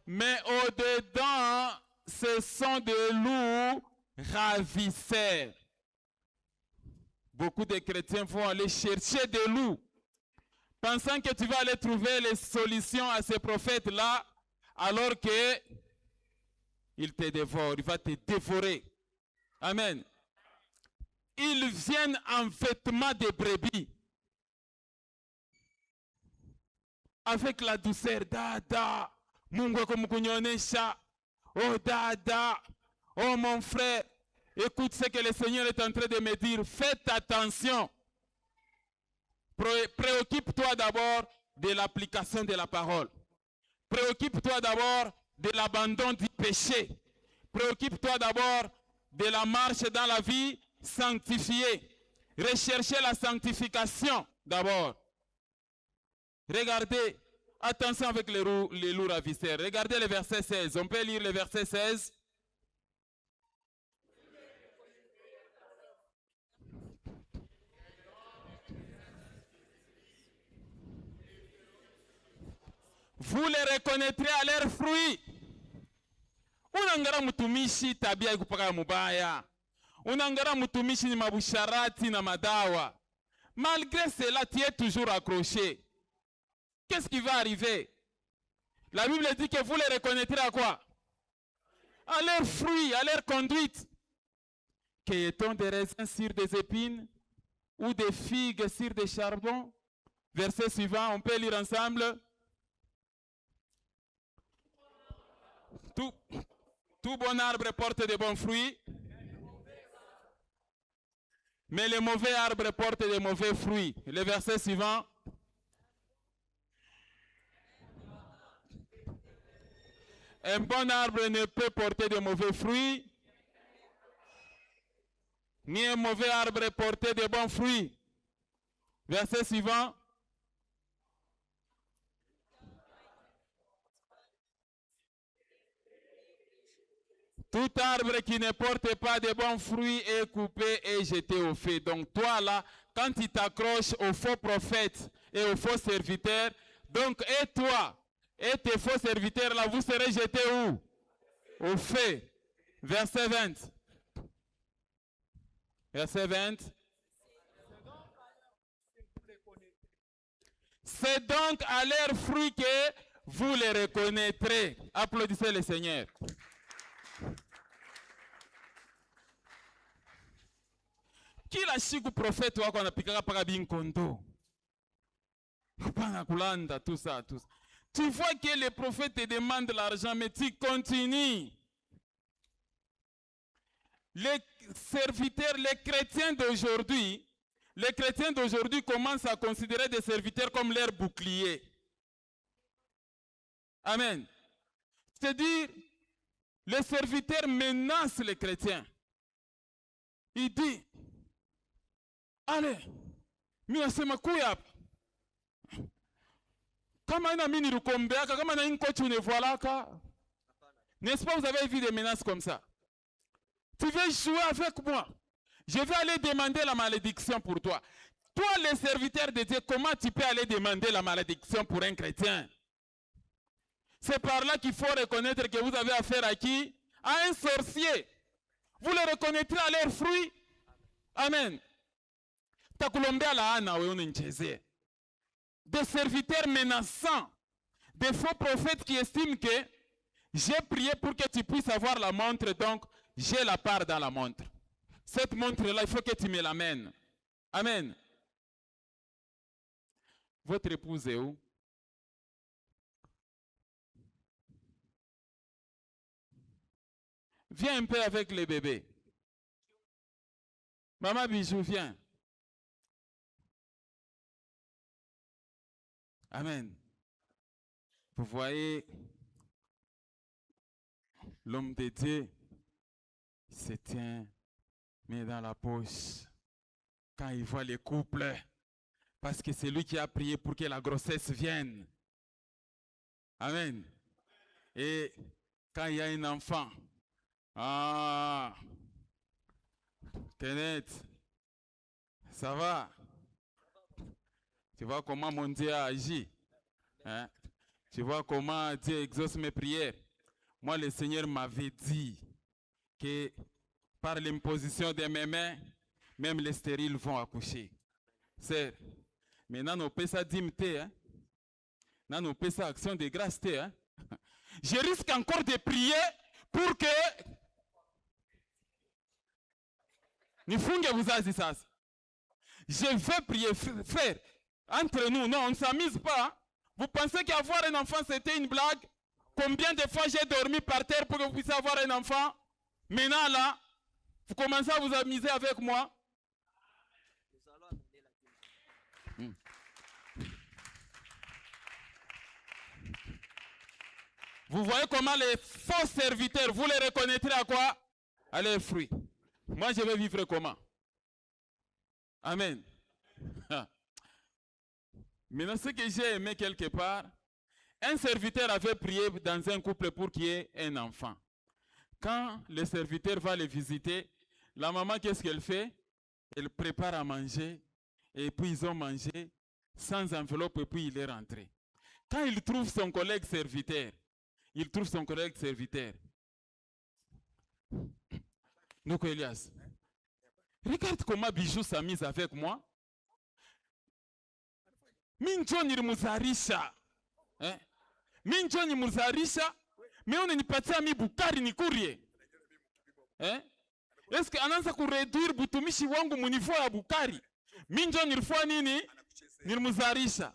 mais au-dedans, ce sont des loups ravisseurs. Beaucoup de chrétiens vont aller chercher des loups, pensant que tu vas aller trouver les solutions à ces prophètes-là, alors que il te dévore, il va te dévorer. Amen. Ils viennent en vêtements de brebis. Avec la douceur, dada, Mungu kumukunyonesha, oh dada, oh mon frère, écoute ce que le Seigneur est en train de me dire, faites attention. Préoccupe-toi d'abord de l'application de la parole. Préoccupe-toi d'abord de l'abandon du péché. Préoccupe-toi d'abord de la marche dans la vie sanctifiée. Recherchez la sanctification d'abord. Regardez, attention avec les loups ravisseurs. Regardez le verset 16. On peut lire le verset 16. Vous les reconnaîtrez à leurs fruits. Unangara mutumishi tabia ikupaka mubaya. Unangara mutumishi ni mabusharati na madawa. Malgré cela, tu es toujours accroché. Qu'est-ce qui va arriver? La Bible dit que vous les reconnaîtrez à quoi? À leurs fruits, à leur conduite. Cueille-t-on des raisins sur des épines ou des figues sur des charbons? Verset suivant, on peut lire ensemble. Tout bon arbre porte de bons fruits, mais les mauvais arbres portent de mauvais fruits. Le verset suivant. Un bon arbre ne peut porter de mauvais fruits, ni un mauvais arbre porter de bons fruits. Verset suivant. Tout arbre qui ne porte pas de bons fruits est coupé et jeté au feu. Donc toi là, quand tu t'accroches aux faux prophètes et aux faux serviteurs, donc et toi et tes faux serviteurs là, vous serez jetés où? Au feu. Verset 20. Verset 20. C'est donc à leurs fruits que vous les reconnaîtrez. Applaudissez le Seigneur. Kila siku prophète wako anapikaka paka binkondo. Kupana kulanda, tout ça. Tu vois que les prophètes te demandent l'argent, mais tu continues. Les serviteurs, les chrétiens d'aujourd'hui commencent à considérer des serviteurs comme leur bouclier. Amen. C'est-à-dire, les serviteurs menacent les chrétiens. Il dit, allez, minasema kuya. Kama ina mini rukombeaka, kama na inko tu ne voilà ka. N'est-ce pas, vous avez vu des menaces comme ça? Tu veux jouer avec moi? Je vais aller demander la malédiction pour toi. Toi, les serviteurs de Dieu, comment tu peux aller demander la malédiction pour un chrétien? C'est par là qu'il faut reconnaître que vous avez affaire à qui? À un sorcier. Vous le reconnaîtrez à leurs fruits. Amen. Des serviteurs menaçants, des faux prophètes qui estiment que j'ai prié pour que tu puisses avoir la montre, donc j'ai la part dans la montre. Cette montre-là, il faut que tu me l'amènes. Amen. Votre épouse est où? Viens un peu avec les bébés. Maman Bijou, viens. Amen. Vous voyez, l'homme de Dieu se tient, mais dans la poche, quand il voit les couples, parce que c'est lui qui a prié pour que la grossesse vienne. Amen. Et quand il y a un enfant, Kenneth, ça va? Tu vois comment mon Dieu a agi? Hein? Tu vois comment Dieu exauce mes prières? Moi, le Seigneur m'avait dit que par l'imposition de mes mains, même les stériles vont accoucher. C'est, maintenant, nous payons ça dimité, hein? Nous payons ça action de grâce, hein? Je risque encore de prier pour que je vais prier, frère. Entre nous, non, on ne s'amuse pas. Vous pensez qu'avoir un enfant, c'était une blague? Combien de fois j'ai dormi par terre pour que vous puissiez avoir un enfant? Maintenant, là, vous commencez à vous amuser avec moi. Vous voyez comment les faux serviteurs, vous les reconnaîtrez à quoi? À leurs fruits. Moi, je vais vivre comment? Amen. Maintenant, ce que j'ai aimé quelque part, un serviteur avait prié dans un couple pour qu'il y ait un enfant. Quand le serviteur va le visiter, la maman, qu'est-ce qu'elle fait? Elle prépare à manger, et puis ils ont mangé sans enveloppe, et puis il est rentré. Quand il trouve son collègue serviteur, donc Elias, regarde comment Bijou s'amuse avec moi. Minjo nilimuzarisha. Minjo nimuzarisha. Mais unanipatia mi bukari nikurie. Est-ce que anaanza kureduire butumishi wangu munifo ya bukari? Minjo nilifua nini? Nilimuzarisha.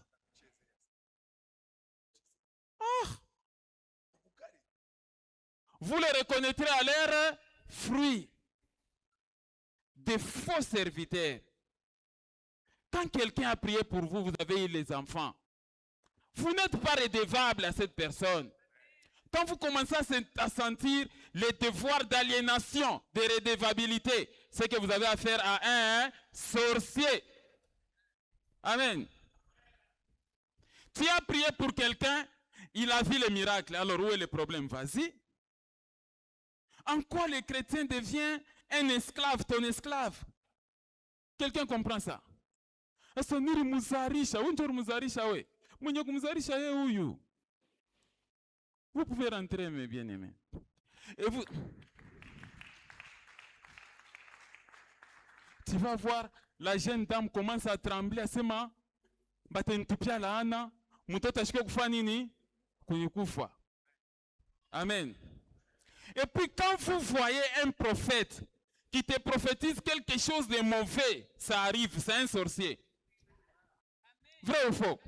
Vous les reconnaîtrez à leurs fruits. Des faux serviteurs. Quand quelqu'un a prié pour vous, vous avez eu les enfants. Vous n'êtes pas redevable à cette personne. Quand vous commencez à sentir les devoirs d'aliénation, de redevabilité, c'est que vous avez affaire à un sorcier. Amen. Tu as prié pour quelqu'un, il a vu le miracle. Alors où est le problème? Vas-y. En quoi le chrétien devient un esclave, ton esclave? Quelqu'un comprend ça? Vous pouvez rentrer, mes bien-aimés. Et vous... Tu vas voir, la jeune dame commence à trembler, à se dire, batentupia laana, mtoto ashike kufa nini? Kuyikufa. Amen. Et puis quand vous voyez un prophète qui te prophétise quelque chose de mauvais, ça arrive, c'est un sorcier. Vrai ou faux?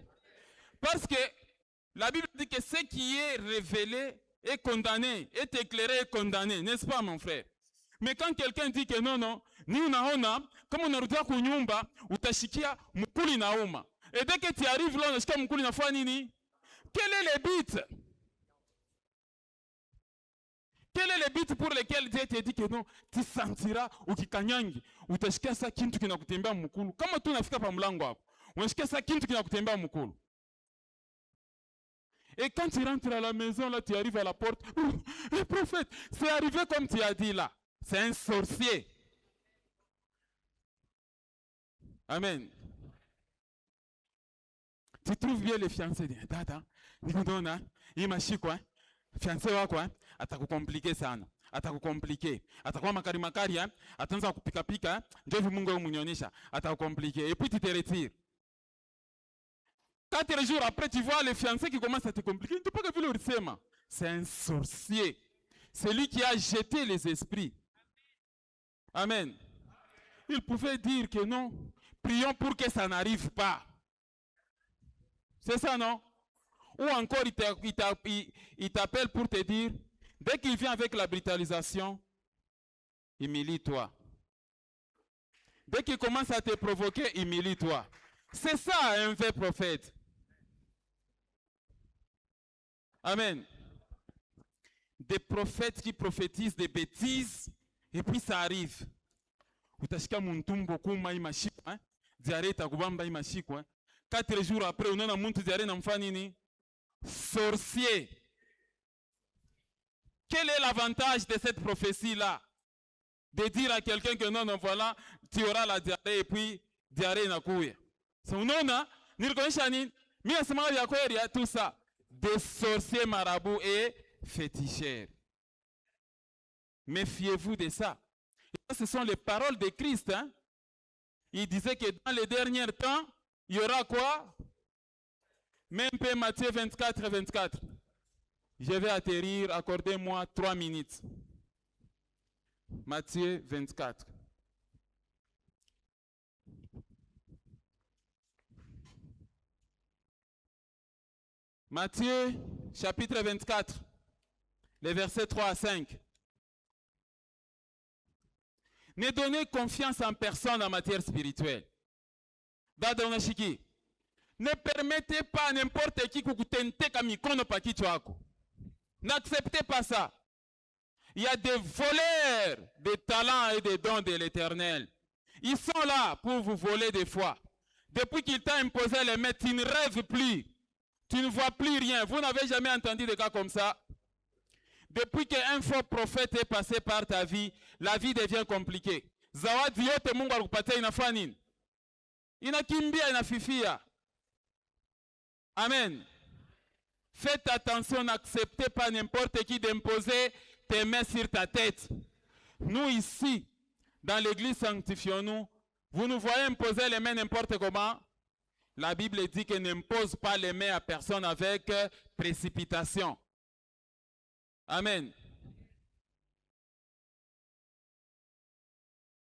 Parce que la Bible dit que ce qui est révélé est condamné, est éclairé et condamné, n'est-ce pas mon frère? Mais quand quelqu'un dit que non, non, ni unaona, comme on a kunyumba, utashikia mukuli nauma. Et dès que tu arrives là, unashikia mukuli nafua nini? Quel est le but? Quel est le but pour lequel Dieu te dit que non, tu sentiras ukikanyangi, utashikia sa kintu kinakutembea mukulu. Kama tu unafika pa mlango wako, unashikia sa kintu kinakutembea mukulu. Et quand tu rentres à la maison, là, tu arrives à la porte. Le prophète, c'est arrivé comme tu as dit là. C'est un sorcier. Amen. Tu trouves bien les fiancés. Dada, nikudona, imashi quoi? Fiancé wa quoi? Atakukomplike sana. Atakukomplike. Atakuwa makari makari, atanza kupika pika, ndio Mungu amunyonesha. Atakukomplike. Et puis tu te retires. 4 jours après, tu vois les fiancés qui commencent à te compliquer. Tu ne peux pas que le ressema. C'est un sorcier. C'est lui qui a jeté les esprits. Amen. Il pouvait dire que non. Prions pour que ça n'arrive pas. C'est ça, non? Ou encore, il t'appelle pour te dire, dès qu'il vient avec la brutalisation, humilie-toi. Dès qu'il commence à te provoquer, humilie-toi. C'est ça un vrai prophète. Amen. Des prophètes qui prophétisent des bêtises et puis ça arrive. Utashika muntumbo kuma imashikwa, diarrhée takubamba imashikwa. 4 jours après, on a muntu diarrhée namfa nini? Sorcier. Quel est l'avantage de cette prophétie-là? De dire à quelqu'un que non, non, voilà, tu auras la diarrhée et puis diarrhée nakouya. C'est un nom, nirkonishani, miasema ya kweli tout ça. Des sorciers marabouts et féticheurs. Méfiez-vous de ça. Et ce sont les paroles de Christ. Hein? Il disait que dans les derniers temps, il y aura quoi? Même Matthieu 24, 24. Je vais atterrir, accordez-moi 3 minutes. Matthieu 24. Matthieu chapitre 24, les versets 3 à 5. Ne donnez confiance en personne en matière spirituelle. Ne permettez pas à n'importe qui kukutente kamikono pa kichwa yako. N'acceptez pas ça. Il y a des voleurs de talents et des dons de l'Éternel. Ils sont là pour vous voler des fois. Depuis qu'il t'a imposé les mains, tu ne rêves plus. Tu ne vois plus rien. Vous n'avez jamais entendu de cas comme ça. Depuis qu'un faux prophète est passé par ta vie, la vie devient compliquée. Zawadi yote Mungu alikupatia inafanya nini? Inakimbia, inafifia. Amen. Faites attention, n'acceptez pas n'importe qui d'imposer tes mains sur ta tête. Nous ici, dans l'église Sanctifions-nous, vous nous voyez imposer les mains n'importe comment. La Bible dit qu'elle n'impose pas les mains à personne avec précipitation. Amen.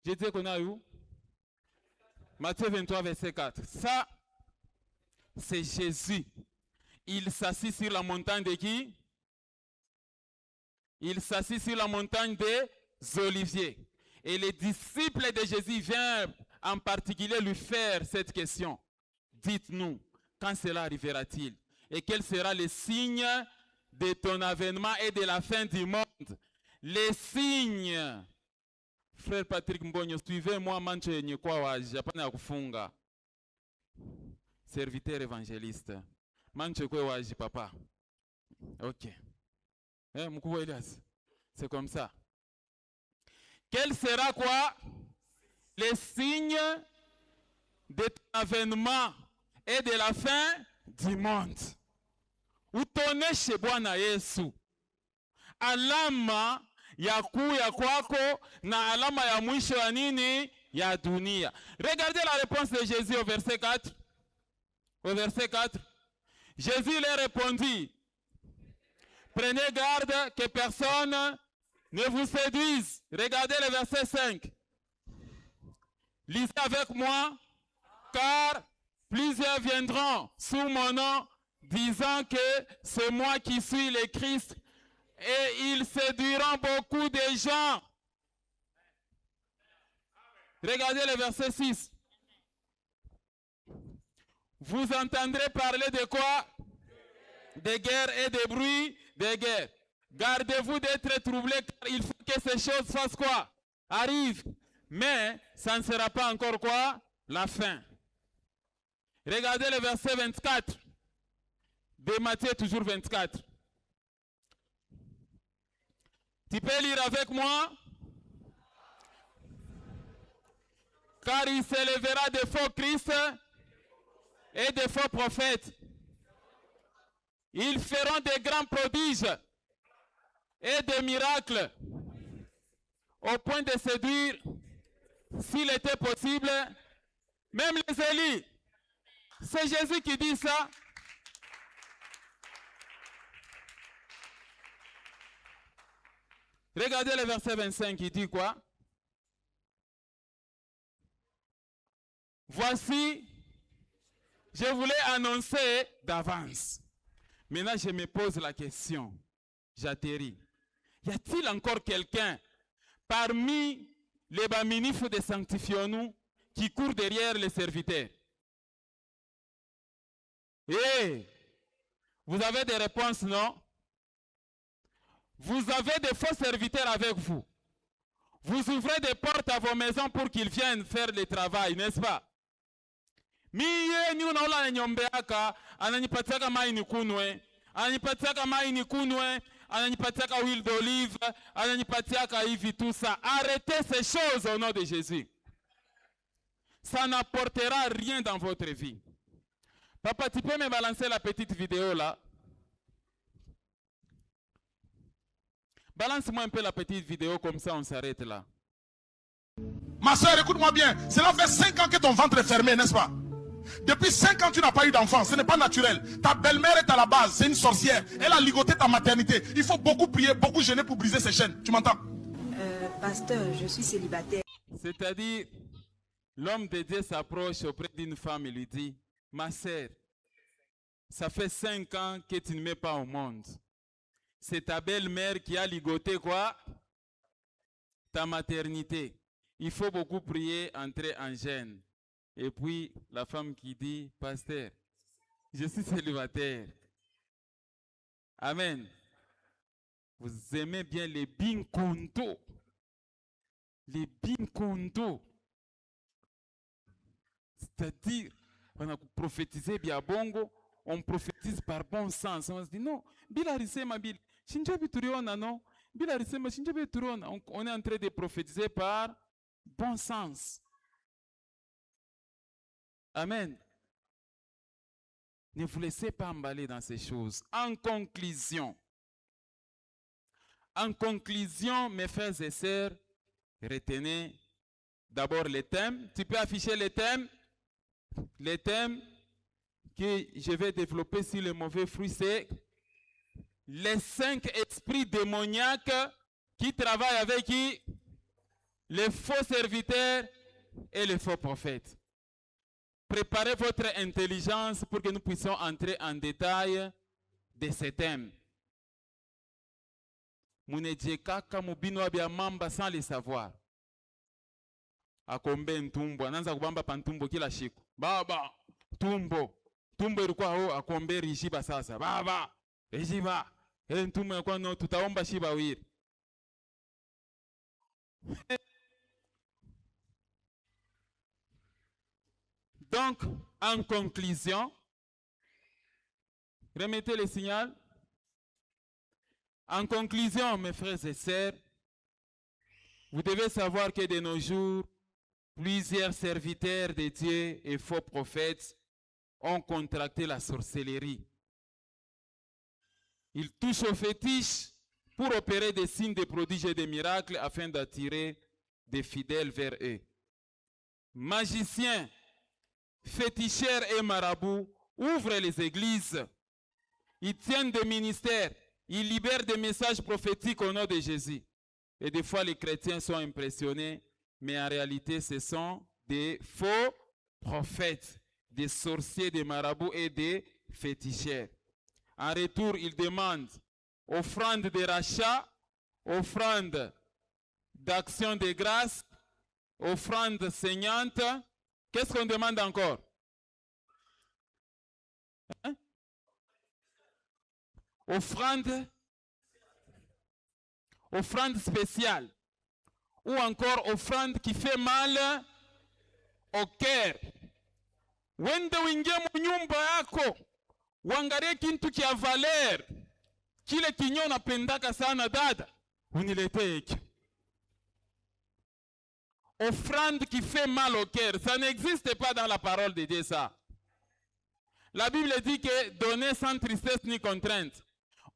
Je dis qu'on a où? Matthieu 23, verset 4. Ça, c'est Jésus. Il s'assit sur la montagne de qui? Il s'assit sur la montagne des Oliviers. Et les disciples de Jésus viennent en particulier lui faire cette question. Dites-nous, quand cela arrivera-t-il? Et quel sera le signe de ton avènement et de la fin du monde. Les signes. Frère Patrick Mbonyo, suivez-moi mancho yenye kwa waji, hapana ya kufunga. Serviteur évangéliste. Mancho kwa waji papa. OK. Mkubwa Elias. C'est comme ça. Quel sera quoi? Les signes de ton avènement et de la fin du monde. Utoneshe Bwana Yesu alama ya kuya kwako na alama ya mwisho ya nini? Ya dunia. Regardez la réponse de Jésus au verset 4. Au verset 4. Jésus leur répondit: prenez garde que personne ne vous séduise. Regardez le verset 5. Lisez avec moi. Car plusieurs viendront sous mon nom, disant que c'est moi qui suis le Christ, et ils séduiront beaucoup de gens. Regardez le verset 6. Vous entendrez parler de quoi? De guerre et de bruit de guerre. Gardez-vous d'être troublés, car il faut que ces choses fassent quoi? Arrivent. Mais ça ne sera pas encore quoi? La fin. Regardez le verset 24 de Matthieu, toujours 24. Tu peux lire avec moi? Car il s'élèvera de faux Christ et de faux prophètes. Ils feront des grands prodiges et des miracles au point de séduire, s'il était possible, même les élus. C'est Jésus qui dit ça. Regardez le verset 25, il dit quoi? Voici, je voulais annoncer d'avance. Maintenant, je me pose la question. J'atterris. Y a-t-il encore quelqu'un parmi les baminifs de sanctifions-nous qui court derrière les serviteurs? Vous avez des réponses, non? Vous avez des faux serviteurs avec vous. Vous ouvrez des portes à vos maisons pour qu'ils viennent faire le travail, n'est-ce pas? Miye ni unaola nyombeaka, ananipatiaka mai nikunwe, ananipatiaka mai nikunwe, ananipatiaka huile d'olive, ananipatiaka hivi tout ça. Arrêtez ces choses au nom de Jésus. Ça n'apportera rien dans votre vie. Papa, tu peux me balancer la petite vidéo là? Balance-moi un peu la petite vidéo, comme ça on s'arrête là. Ma soeur, écoute-moi bien. Cela fait 5 ans que ton ventre est fermé, n'est-ce pas? Depuis 5 ans, tu n'as pas eu d'enfant. Ce n'est pas naturel. Ta belle-mère est à la base. C'est une sorcière. Elle a ligoté ta maternité. Il faut beaucoup prier, beaucoup jeûner pour briser ces chaînes. Tu m'entends? Pasteur, je suis célibataire. C'est-à-dire, l'homme de Dieu s'approche auprès d'une femme et lui dit: ma sœur, ça fait 5 ans que tu ne mets pas au monde. C'est ta belle-mère qui a ligoté quoi? Ta maternité. Il faut beaucoup prier, entrer en jeûne. Et puis, la femme qui dit: pasteur, je suis célibataire. Amen. Vous aimez bien les binkonto. Les binkonto. C'est-à-dire, on a prophétisé bien bongo, on prophétise par bon sens. On se dit: non, bilarisema bil. Shinjabi turiona, non? Bilarisema shinjabi turiona. On est en train de prophétiser par bon sens. Amen. Ne vous laissez pas emballer dans ces choses. En conclusion, mes frères et sœurs, retenez d'abord les thèmes. Tu peux afficher les thèmes. Les thèmes que je vais développer sur les mauvais fruits, c'est les 5 esprits démoniaques qui travaillent avec qui? Les faux serviteurs et les faux prophètes. Préparez votre intelligence pour que nous puissions entrer en détail de ces thèmes. Munejekaka mubino abia mamba sans le savoir. Akombe ntumbo, ananza kubamba pantumbo kila siku. Baba, tumbo. Tumbo ilikuwa ho akombe rishiba sasa. Baba, rishiba. Ntume kwa no tutaomba shiba wiri. Donc, en conclusion, remettez le signal. En conclusion, mes frères et sœurs, vous devez savoir que de nos jours, plusieurs serviteurs de Dieu et faux prophètes ont contracté la sorcellerie. Ils touchent aux fétiches pour opérer des signes, des prodiges et des miracles afin d'attirer des fidèles vers eux. Magiciens, féticheurs et marabouts ouvrent les églises. Ils tiennent des ministères. Ils libèrent des messages prophétiques au nom de Jésus. Et des fois, les chrétiens sont impressionnés, mais en réalité, ce sont des faux prophètes, des sorciers, des marabouts et des féticheurs. En retour, ils demandent offrande de rachat, offrande d'action de grâce, offrande saignante. Qu'est-ce qu'on demande encore? Hein? Offrande spéciale, ou encore offrande qui fait mal au cœur. Wende uingie mu nyumba yako, uangalie kintu kia valer, kile kinyo napendaka sana dada, uniletee hiki. Offrande qui fait mal au cœur, ça n'existe pas dans la parole de Dieu ça. La Bible dit que donner sans tristesse ni contrainte.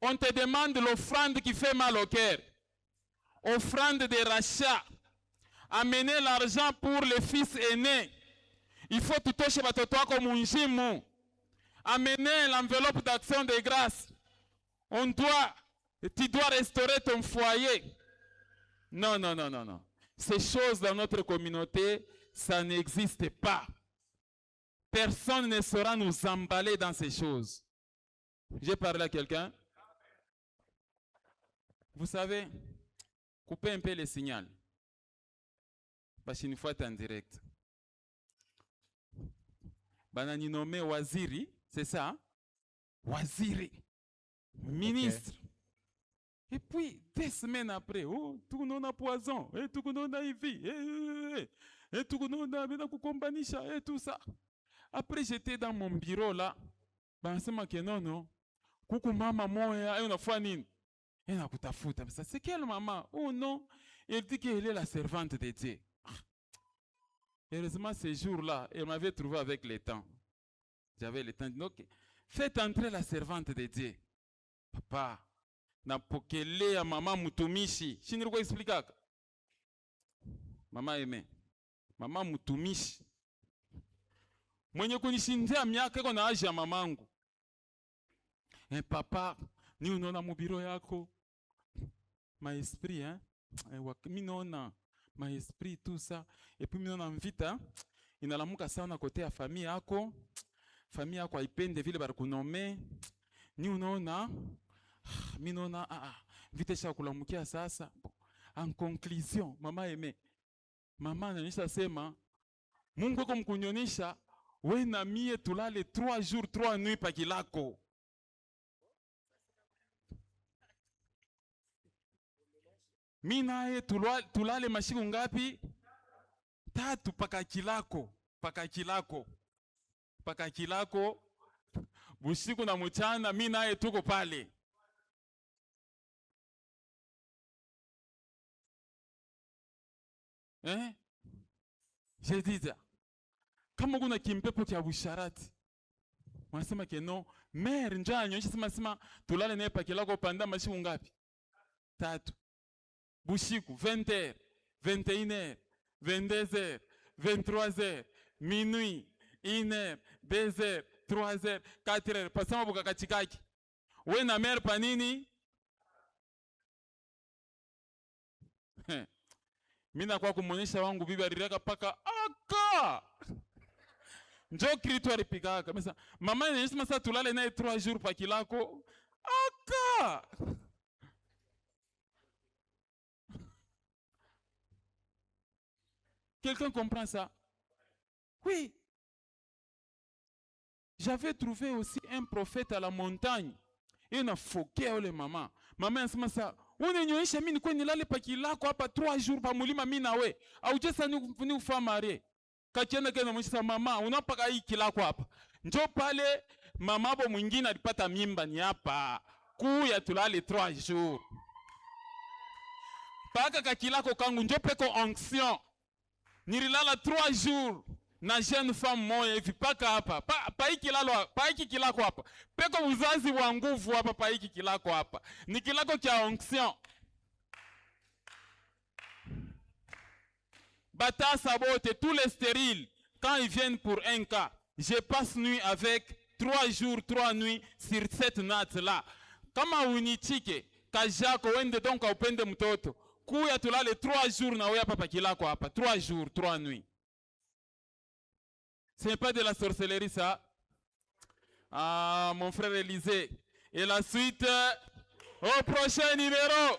On te demande l'offrande qui fait mal au cœur. Offrande de rachat. Amener l'argent pour le fils aîné. Il faut tout toucher batoto wako munjimu. Amener l'enveloppe d'action de grâce. Tu dois restaurer ton foyer. Non, non, non, non, non. Ces choses dans notre communauté, ça n'existe pas. Personne ne saura nous emballer dans ces choses. J'ai parlé à quelqu'un. Vous savez, coupez un peu le signal. Parce qu'une fois, tu es en direct. Banani nommé Waziri, c'est ça? Hein? Waziri, ministre. Okay. Et puis, des semaines après, oh, tout le monde a poison, et tout le monde a ivi, et tout le monde a kukombanisha, et tout ça. Après, j'étais dans mon bureau là. Ben, c'est moi qui non. Coucou maman, moi, on a fait nini? Et on a kutafuta. C'est quelle maman? Oh non. Elle dit qu'elle est la servante de Dieu. Heureusement, ce jour-là, elle m'avait trouvé avec le temps. J'avais le temps. Donc, faites entrer la servante de Dieu. Papa, napokele ya mama mutumishi. Shiniriko expliquer. Mama aimé. Mama mutumishi. Mwenye kunishindia miaka iko na aji ya mamangu. Papa, ni unaona mubiro yako. Ma esprit, hein? Mi naona ma esprit tout ça. Et puis mi naona mvita, inalamuka sana kote ya famille yako. Famille yako haipende vile barakunome. Ni unaona, mi naona, vite sha kulamukia sasa. En conclusion, mama aimé. Mama ananisha sema, Mungu kwa mkunyonisha, we na mie tulale 3 jours 3 nuits pakilako. Mi naye tulale mashiku ngapi? 3 pakakilako. Busiku na mchana mi naye tuko pale. J'ai dit ça. Kama kuna kimpepo kia busharati. Wanasema ke no, mère njaa nyonyesha sema tulale naye pakilako panda mashiku ngapi? 3. Bushiku 20h, 21h, 22h, 23h, minuit, 1h, 2h, 3h, 4h. Pasama buka kachikaki. We na mère panini? Mina kwa kumuonyesha wangu bibi aliraka paka aka. Njoo Kristo alipigaka. Mesa mama anasema sasa tulale naye 3 jours pakilako. Aka. Quelqu'un comprend ça? Oui. J'avais trouvé aussi un prophète à la montagne. Inafokea ule mama. Mama anasema sasa, unanionyesha mimi niko nilale pakilako hapa 3 jours pa mulima mimi nawe. Au je sasa ni ufa marie. Kakienda kena mwisha mama, unapaka hii kilako hapa. Njoo pale mama bo mwingine alipata mimba ni hapa. Kuya tulale 3 jours. Paka kakilako kangu njoo peko onction. Nililala 3 jours. Na jeune femme moya hivi paka hapa pa hiki kilako hapa peko uzazi wa nguvu hapa pa hiki kilako hapa ni kilako cha onction. Batasa bote tous les stériles quand ils viennent pour un cas, je passe nuit avec 3 jours 3 nuits sur cette natte là. Kama unichike kajako wende donc upende mtoto kuya tulale 3 jours na wewe hapa pa kilako hapa 3 jours 3 nuits. Ce n'est pas de la sorcellerie, ça. Ah, mon frère Élisée. Et la suite, au prochain numéro.